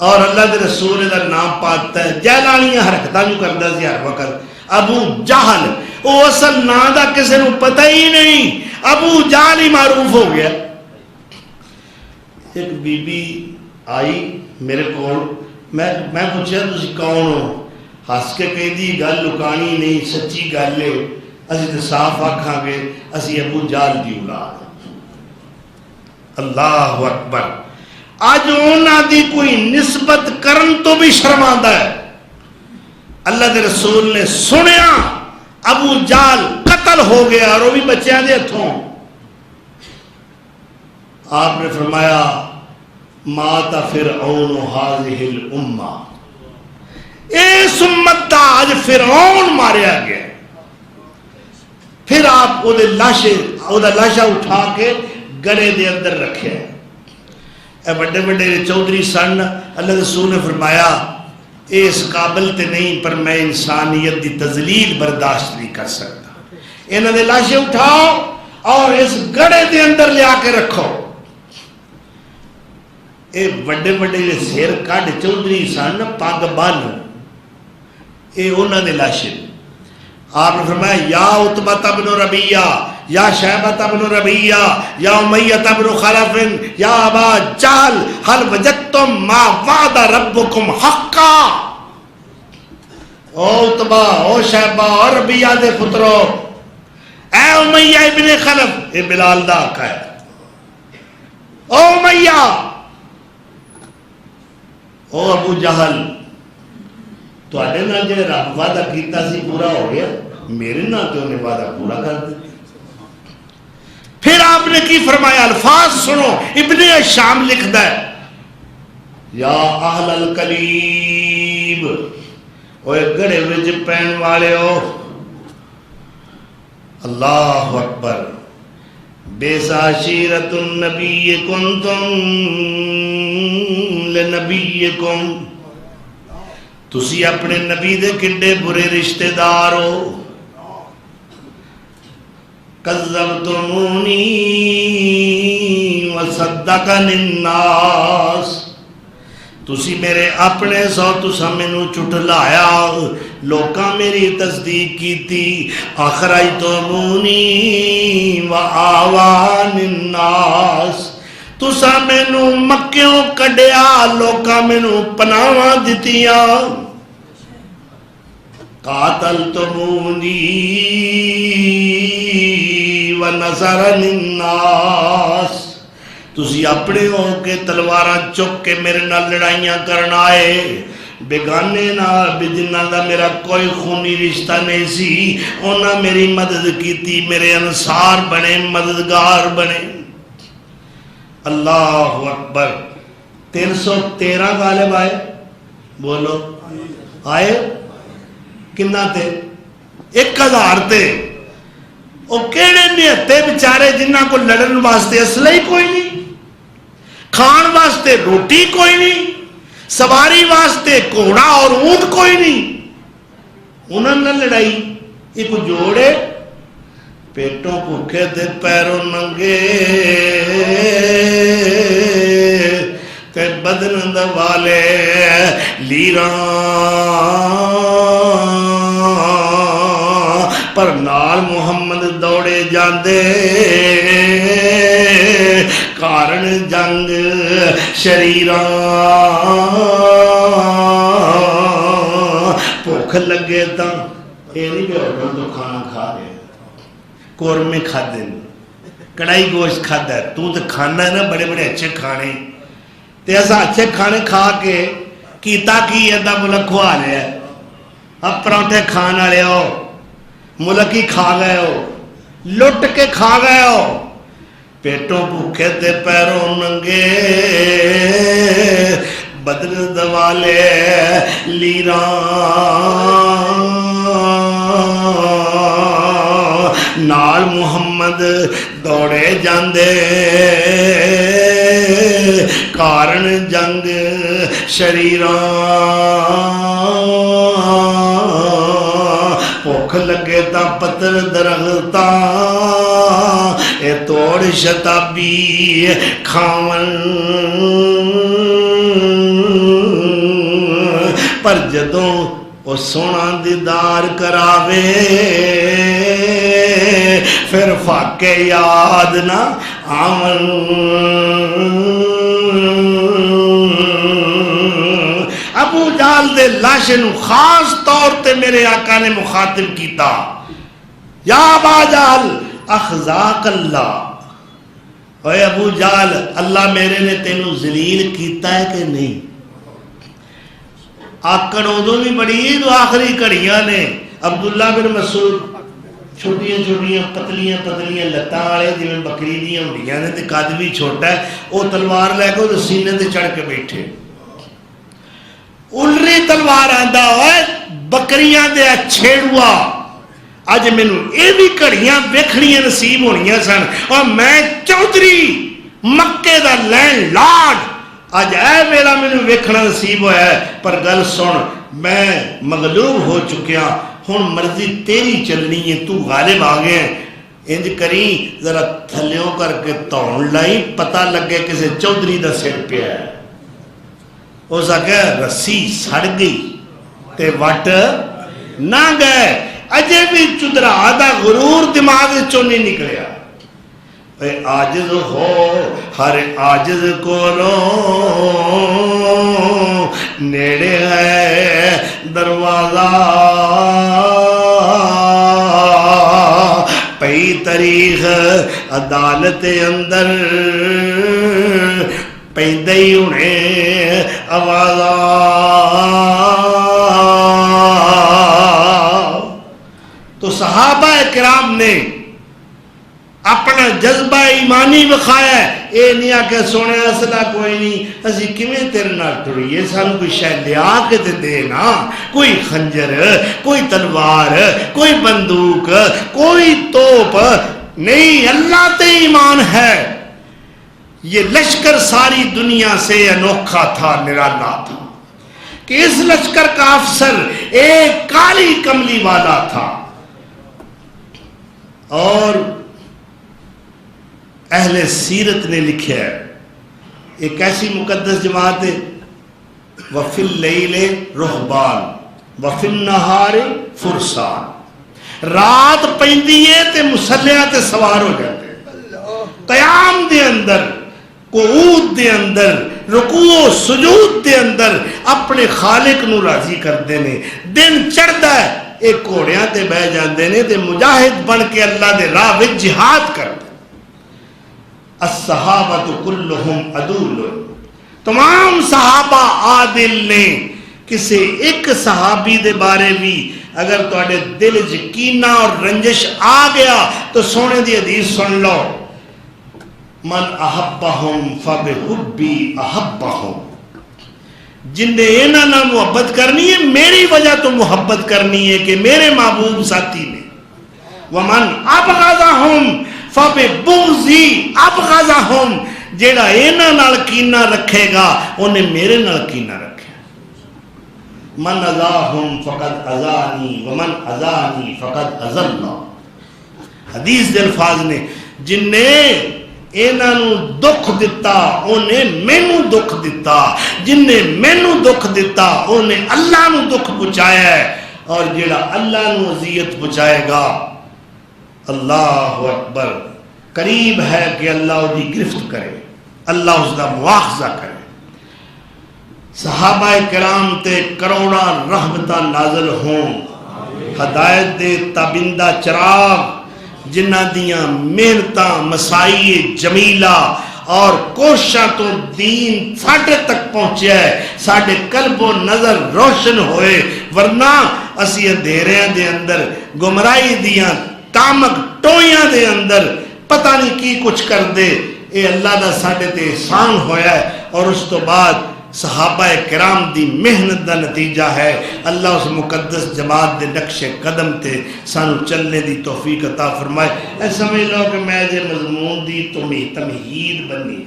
Speaker 2: اور اللہ دے رسول دا نام پاتا ہے جہلانیاں حرکتاں جو کردا سی ہر وقت ابو جہل وہ اصل نا دا کسی نو پتہ ہی نہیں ابو جہل ہی معروف ہو گیا ایک بی بی آئی میرے کو میں پوچھا تسی کون ہو ہس کے کہہ دی گل لکانی نہیں سچی گل ہے اسی تے صاف آکھاں گے اسی ابو جہل دی اولاد اللہ اکبر آج انہاں دی کوئی نسبت کرن تو بھی شرماندہ ہے اللہ دے رسول نے سنیا ابو جہل قتل ہو گیا اور وہ بھی بچیاں دے ہتھوں آپ نے فرمایا مات فرعون هذه الامہ اس امت دا آج فرعون ماریا گیا پھر آپ وہ لاشا اٹھا کے گڑے دے اندر رکھے اے بڑے بڑے چودھری سن اللہ رسول نے فرمایا اس قابل تے نہیں پر میں انسانیت دی تذلیل برداشت نہیں کر سکتا انہوں نے لاشیں اٹھاؤ اور اس گڑے دے اندر لے آ کے رکھو اے بڑے بڑے سیر کڈ چودھری سن پگ بن اے انہوں نے لاشیں آپ نے فرمایا یا عتبہ بن ربیہ یا شیبہ بن ربیہ یا امیہ بن خلف یا ابا جہل حل وجدتم ما وعد ربکم حقا او عتبہ او شیبہ اور ربیہ دے پترو اے امیہ ابن خلف اے بلال دا آقا ہے او امیہ او ابو جہل تو اڈے نہ جے رب وعدہ کیتا سی پورا ہو گیا میرے نہ تو انہیں وعدہ پورا کر دیا پھر آپ صاحب نے کی فرمایا، الفاظ سنو، ابن شام لکھدا ہے، یا اہل القلیب، اوے گڑے وچ پین والے ہو، اللہ اکبر، بیسا شیرت النبی کنتم لنبیکم، تسی اپنے نبی دے کڈے برے رشتہ دار ہو، کذبتمونی وصدقنی الناس، تسی میرے اپنے سو تسا مینوں چٹلایا، لوکاں میری تصدیق کیتی، اخرجتمونی وآوان الناس، تسا مینوں مکیوں کڈیا، لوکاں مینوں پناواں دتیاں، قاتلتمونی ونصرنی الناس، تسی اپنے ہو کے تلواراں چک کے میرے نال لڑائیاں کرنا آئے، بیگانے نال جنہاں دا میرا کوئی خونی رشتہ نہیں سی، انہاں میری مدد کیتی، میرے انصار بنے، مددگار بنے۔ اللہ اکبر، 313 غالب آئے، بولو آئے کنا تے؟ 1000 تے۔ وہ کیڑے نہتے بیچارے جنہاں کو لڑن واسطے اسلحہ ہی کوئی نہیں، کھان واسطے روٹی کوئی نہیں، سواری واسطے گھوڑا اور اونٹ کوئی نہیں، انہوں نے لڑائی، ایک جوڑے پیٹوں بھوکے تے پیروں ننگے تے بدن دوالے لیراں، پر نال محمد دوڑے جاندے، کارن جنگ شریراں، بھوک لگے تاں یہ نہیں کہ ہوٹل تو کھانا کھا رہے، قورمے کھا دیں، کڑائی گوشت کھا ہے، تو کھانا ہے نا بڑے بڑے اچھے کھانے، تے ایسا اچھے کھانے کھا کے کیتا کی ادھا ملک کھوا لیا ہے، اب پراٹھے کھانا لے ہو، ملک ہی کھا گئے ہو، لٹ کے کھا گئے ہو، پیٹوں بھوکے تے پیروں ننگے، بدن دوالے لیراں، نال محمد دوڑے جاندے، کارن جنگ شریراں، بھوک لگے تا پتر درختاں، اے توڑ شتابی کھاون، پر جدوں وہ سونا دیدار کراوے، پھر فاقے یاد نہ آون، ابو جہل دے لاشے نو خاص طور تے میرے آقا نے مخاطب کیتا، یا ابا جہل اخزاق اللہ، اے ابو جہل اللہ میرے نے تینوں ذلیل کیتا ہے کہ نہیں؟ آکڑ ادو بھی بڑی تو آخری کڑیاں نے، عبداللہ بن مسعود چھوٹیاں چھوٹیاں پتلیاں پتلیاں لتاں والے جویں بکری دیاں ہونڈیاں نے تے قد بھی چھوٹا ہے، وہ تلوار لے کے وہ سینے تے چڑھ کے بیٹھے، الری تلوار آندا ہوئے بکریاں دے چھیڑوا، اج مینوں اے بھی گھڑیاں ویکھنیاں نصیب ہونیاں سن، اور میں چودھری مکے دا لینڈ لارڈ، اج اے ویلا مینوں ویکھنا نصیب ہوا ہے، پر گل سن میں مغلوب ہو چکیا، ہن مرضی تیری چلنی ہے، تو غالب آ گئے، انج کری ذرا تھلیوں کر کے تون لائی، پتہ لگے کسے چودھری دا سر پہ ہے، اس آگے رسی سڑ گئی تے وٹ نہ گئے، اجے بھی چدرا دا غرور دماغ چوں نہیں نکلیا، اے عاجز ہو ہر عاجز کو لو، نیڑے ہے دروازہ، پئی تاریخ عدالت اندر، پیندئی انہیں آوازہ، تو صحابہ کرام نے اپنا جذبہ ایمانی بخایا، اے نہیں آکے سونے اصلہ کوئی نہیں، اسی کمیں تیرے نال ٹریے، سانو کوئی شاید لیا کے دے نا، کوئی خنجر، کوئی تلوار، کوئی بندوق، کوئی توپ نہیں، اللہ تے ایمان ہے۔ یہ لشکر ساری دنیا سے انوکھا تھا، نرالا تھا، کہ اس لشکر کا افسر ایک کالی کملی والا تھا، اور اہل سیرت نے لکھا ہے ایک ایسی مقدس جماعت ہے، وَفِي اللَّيْلِ رُحْبَانِ وَفِي النَّهَارِ فُرْسَانِ، رات پہندی ہے تے مسلیہ تے سوار ہو جاتے ہیں، قیام دے اندر، قعود دے اندر، رکوع و سجود دے اندر اپنے خالق نو راضی کر دینے، دن چڑھتا ہے ایک گھوڑیاں تے بہ جاندے نے تے مجاہد بن کے اللہ دے راہ وچ جہاد کر دے۔ الصحابۃ کلہم عدول، تمام صحابہ عادل نے، کسی ایک صحابی دے بارے بھی اگر تواڈے دل وچ کینہ اور رنجش آ گیا تو سونے دی حدیث سن لو، من احبہم فبحبی احبہم، جن نے انہاں نال محبت کرنی ہے میری وجہ تو محبت کرنی ہے کہ میرے محبوب ساتھی نے، ومن ابغضہم فبغضی ابغضہم، جیڑا انہاں نال کینہ رکھے گا انہیں میرے نال کینہ رکھے، من اذاہم فقد اذانی ومن اذانی فقد اذلہ، حدیث دے الفاظ نے، جن نے انہاں نو دکھ دتا انہیں مینوں دکھ دتا، جن نے مینوں دکھ دتا انہیں اللہ نو دکھ پہنچایا ہے، اور جیڑا اللہ نو اذیت پہنچائے گا اللہ اکبر قریب ہے کہ اللہ دی گرفت کرے، اللہ اس دا مواخذہ کرے۔ صحابہ کرام تے کروڑا رحمتہ نازل ہوں، ہدایت دے تابندہ چراغ، جنہ دیاں محنتاں مسائی جمیلہ اور کوشاں تو دین ساڑھے تک پہنچے ہے، ساڑھے قلب و نظر روشن ہوئے، ورنہ اسی اندھیریاں دے اندر گمرائی دیاں تامک ٹوئیاں دے اندر پتہ نہیں کی کچھ کر دے، اے اللہ دا ساڑھے تے احسان ہویا ہے، اور اس تو بعد صحابہ کرام دی محنت دا نتیجہ ہے اللہ اس مقدس جماعت دے نقش قدم تے سانو چلنے دی توفیق عطا فرمائے۔ اے سمجھ لو کہ میں جے مضمون دی تمہید بنی،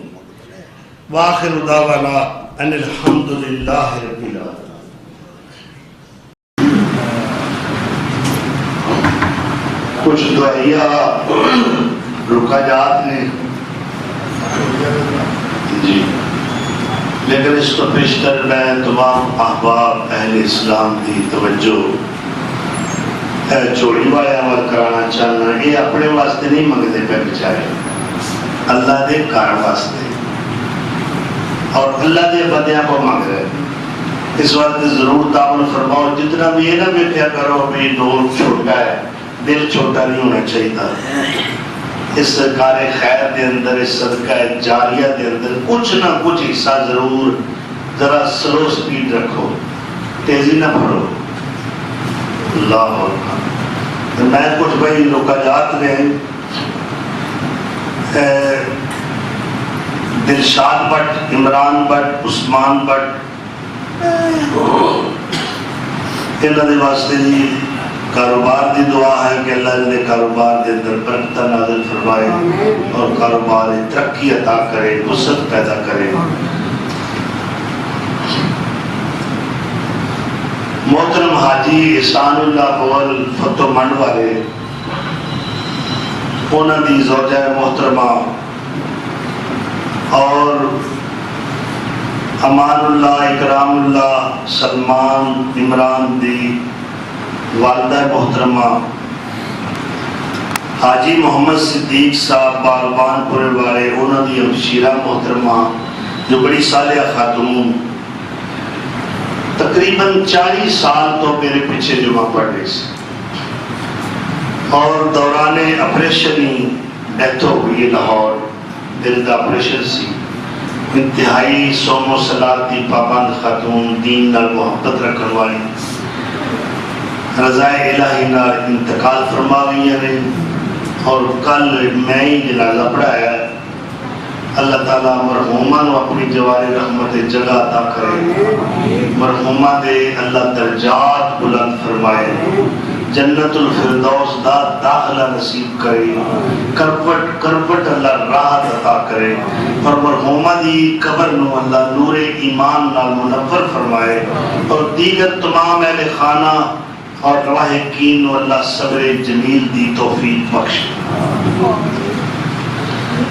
Speaker 2: وآخر دعوانا ان الحمدللہ رب العالمین۔
Speaker 3: کچھ دعائیہ رکاجات نے جی، لیکن اس کو پیشتر میں تمام احباب اہل اسلام دی توجہ چوڑی والے عمل کرانا چاہنا، یہ اپنے واسطے نہیں منگتے پہ بچارے، اللہ دے کار واسطے، اور اللہ دے بندیاں کو مانگ رہے۔ اس وقت ضرور تعاون فرماؤ، جتنا بھی یہ نہ بیٹھیا کرو بھی ڈول چھوٹا ہے، دل چھوٹا نہیں ہونا چاہیے۔ اس سرکار خیر دے اندر، اس صدقہ جاریہ دے اندر کچھ نہ کچھ حصہ ضرور، ذرا سلو سپیڈ رکھو، تیزی نہ پڑھو۔ اللہ اکبر۔ میں کچھ بھائی رکاجات نے Dilshad but, Imran but, Usman but, انہاں دے واسطے جی کاروبار دی دعا ہے کہ اللہ نے کاروبار دے اندر برکت نازل فرمائے اور کاروبار ترقی عطا کرے، وسعت پیدا کرے۔ محترم حاجی احسان اللہ بول فتح منڈ والے، انہاں دی زوجہ محترمہ اور امان اللہ، اکرام اللہ، سلمان عمران دی والدہ محترمہ حاجی محمد صدیق صاحب بالبان پورے والے، انہوں دی ہمشیرہ محترمہ جو بڑی صالحہ خاتون، تقریباً 40 سال تو میرے پیچھے جمعہ پڑھ رہی سی، اور دوران اپریشنی ڈیتھ ہو گئی لاہور، دل دا اپریشن سی، انتہائی صوم و صلاۃ دی پابند خاتون، دین نال محبت رکھن والی، رضائے الہی نال انتقال فرما گئی ہیں، اور کل میں ہی جنازہ پڑھایا ہے. اللہ تعالیٰ مرحومہ نو اپنی جوار رحمت جگہ عطا کرے, مرحومہ دے اللہ درجات بلند فرمائے, جنت الفردوس دا داخلہ نصیب کرے, کرپٹ اللہ راحت عطا کرے, اور مرحومہ دی قبر نو اللہ نور ایمان نال منور فرمائے, اور دیگر تمام اہل خانہ اور لاحقین نو اللہ صبر جمیل دی توفیق بخش.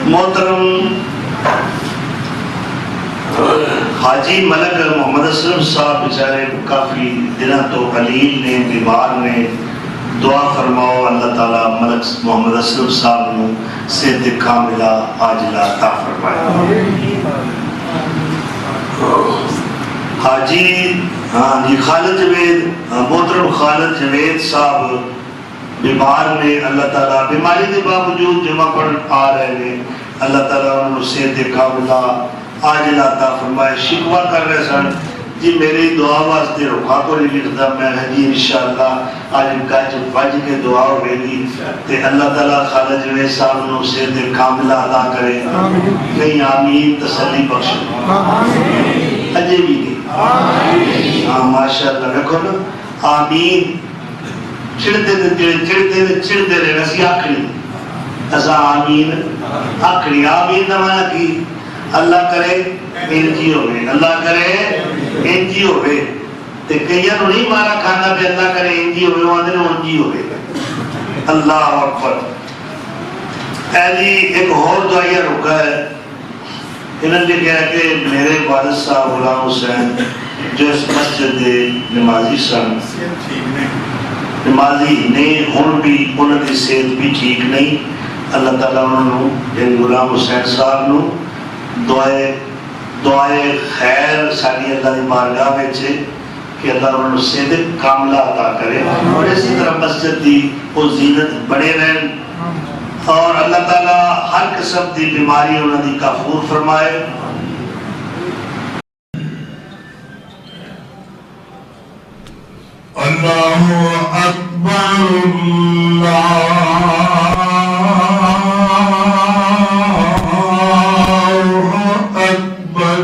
Speaker 3: محترم حاجی ملک محمد اسلم صاحب بیچارے کافی دنوں تو علیل نے, بیمار نے, دعا فرماؤ اللہ تعالیٰ ملک محمد اسلم صاحب نو صحت کاملہ عاجلہ عطا فرمائے. حاجی خالد جوید, محترم خالد جوید صاحب بیمار نے, اللہ تعالیٰ بیماری کے باوجود جمعہ پڑھ آ رہے ہیں, اللہ تعالیٰ انہوں نے صحت کاملہ عاجلہ عطا فرمائے. شکوہ کر رہے سن جی میری دعا واسطے رکھا کو نہیں لکھتا, میں جی انشاءاللہ آج گج بج کے دعا ہوئے گی تے اللہ تعالیٰ خالد جوید صاحب نو صحت کاملہ عطا کرے. نہیں آمین تسلی بخش اجے بھی نہیں. ہاں ماشاءاللہ دیکھو نا, آمین چڑھتے رہنا سی آکھنی, ایسا آمین آکھنی. آمین نہ مانا کی اللہ کرے انجی ہوئے, اللہ کرے انجی ہوئے, تے کئیاں نو نہیں مارا کھانا پہ اللہ کرے انجی ہوئے, وہ آدھے انجی ہوئے. اللہ اکبر. ایلی ایک اور دعائیہ رکا ہے, انہوں نے کہا کہ میرے والد صاحب غلام حسین جو اس مسجد دے نمازی سن, نمازی نے ہن بھی انہوں کی صحت بھی ٹھیک نہیں. اللہ تعالیٰ انہوں نے غلام حسین صاحب نو دعائے خیر ساری اللہ دی بارگاہ وچے کہ اللہ انہوں نے صحت کاملہ عطا کرے, اور اسی طرح مسجد دی وہ زینت بڑے رہن, اور اللہ تعالیٰ ہر قسم دی بیماری انہوں دی کافور فرمائے.
Speaker 4: اللہ اکبر اللہ اکبر,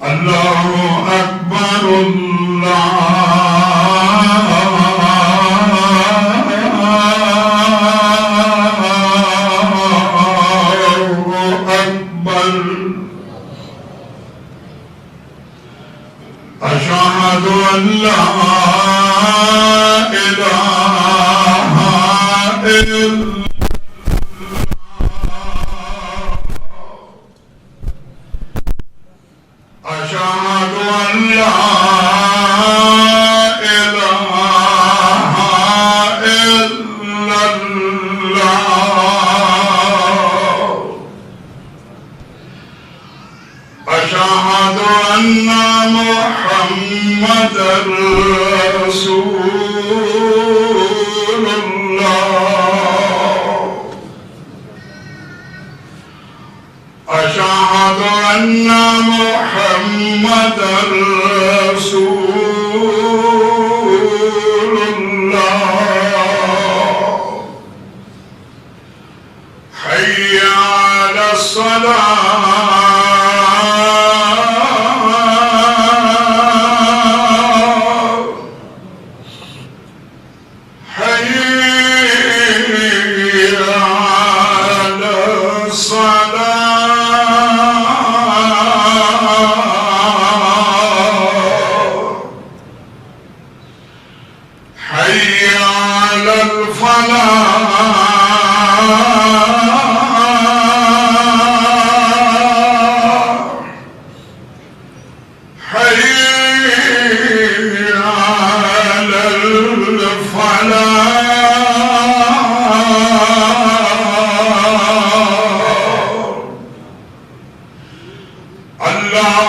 Speaker 4: اللہ اکبر اللہ اکبر. اشہد ان لا الہ الا أشهد أن لا إله إلا الله. أشهد أن محمدًا رسول الله. أشهد أن محمدًا رسول الله. حي على الصلاة. اللہ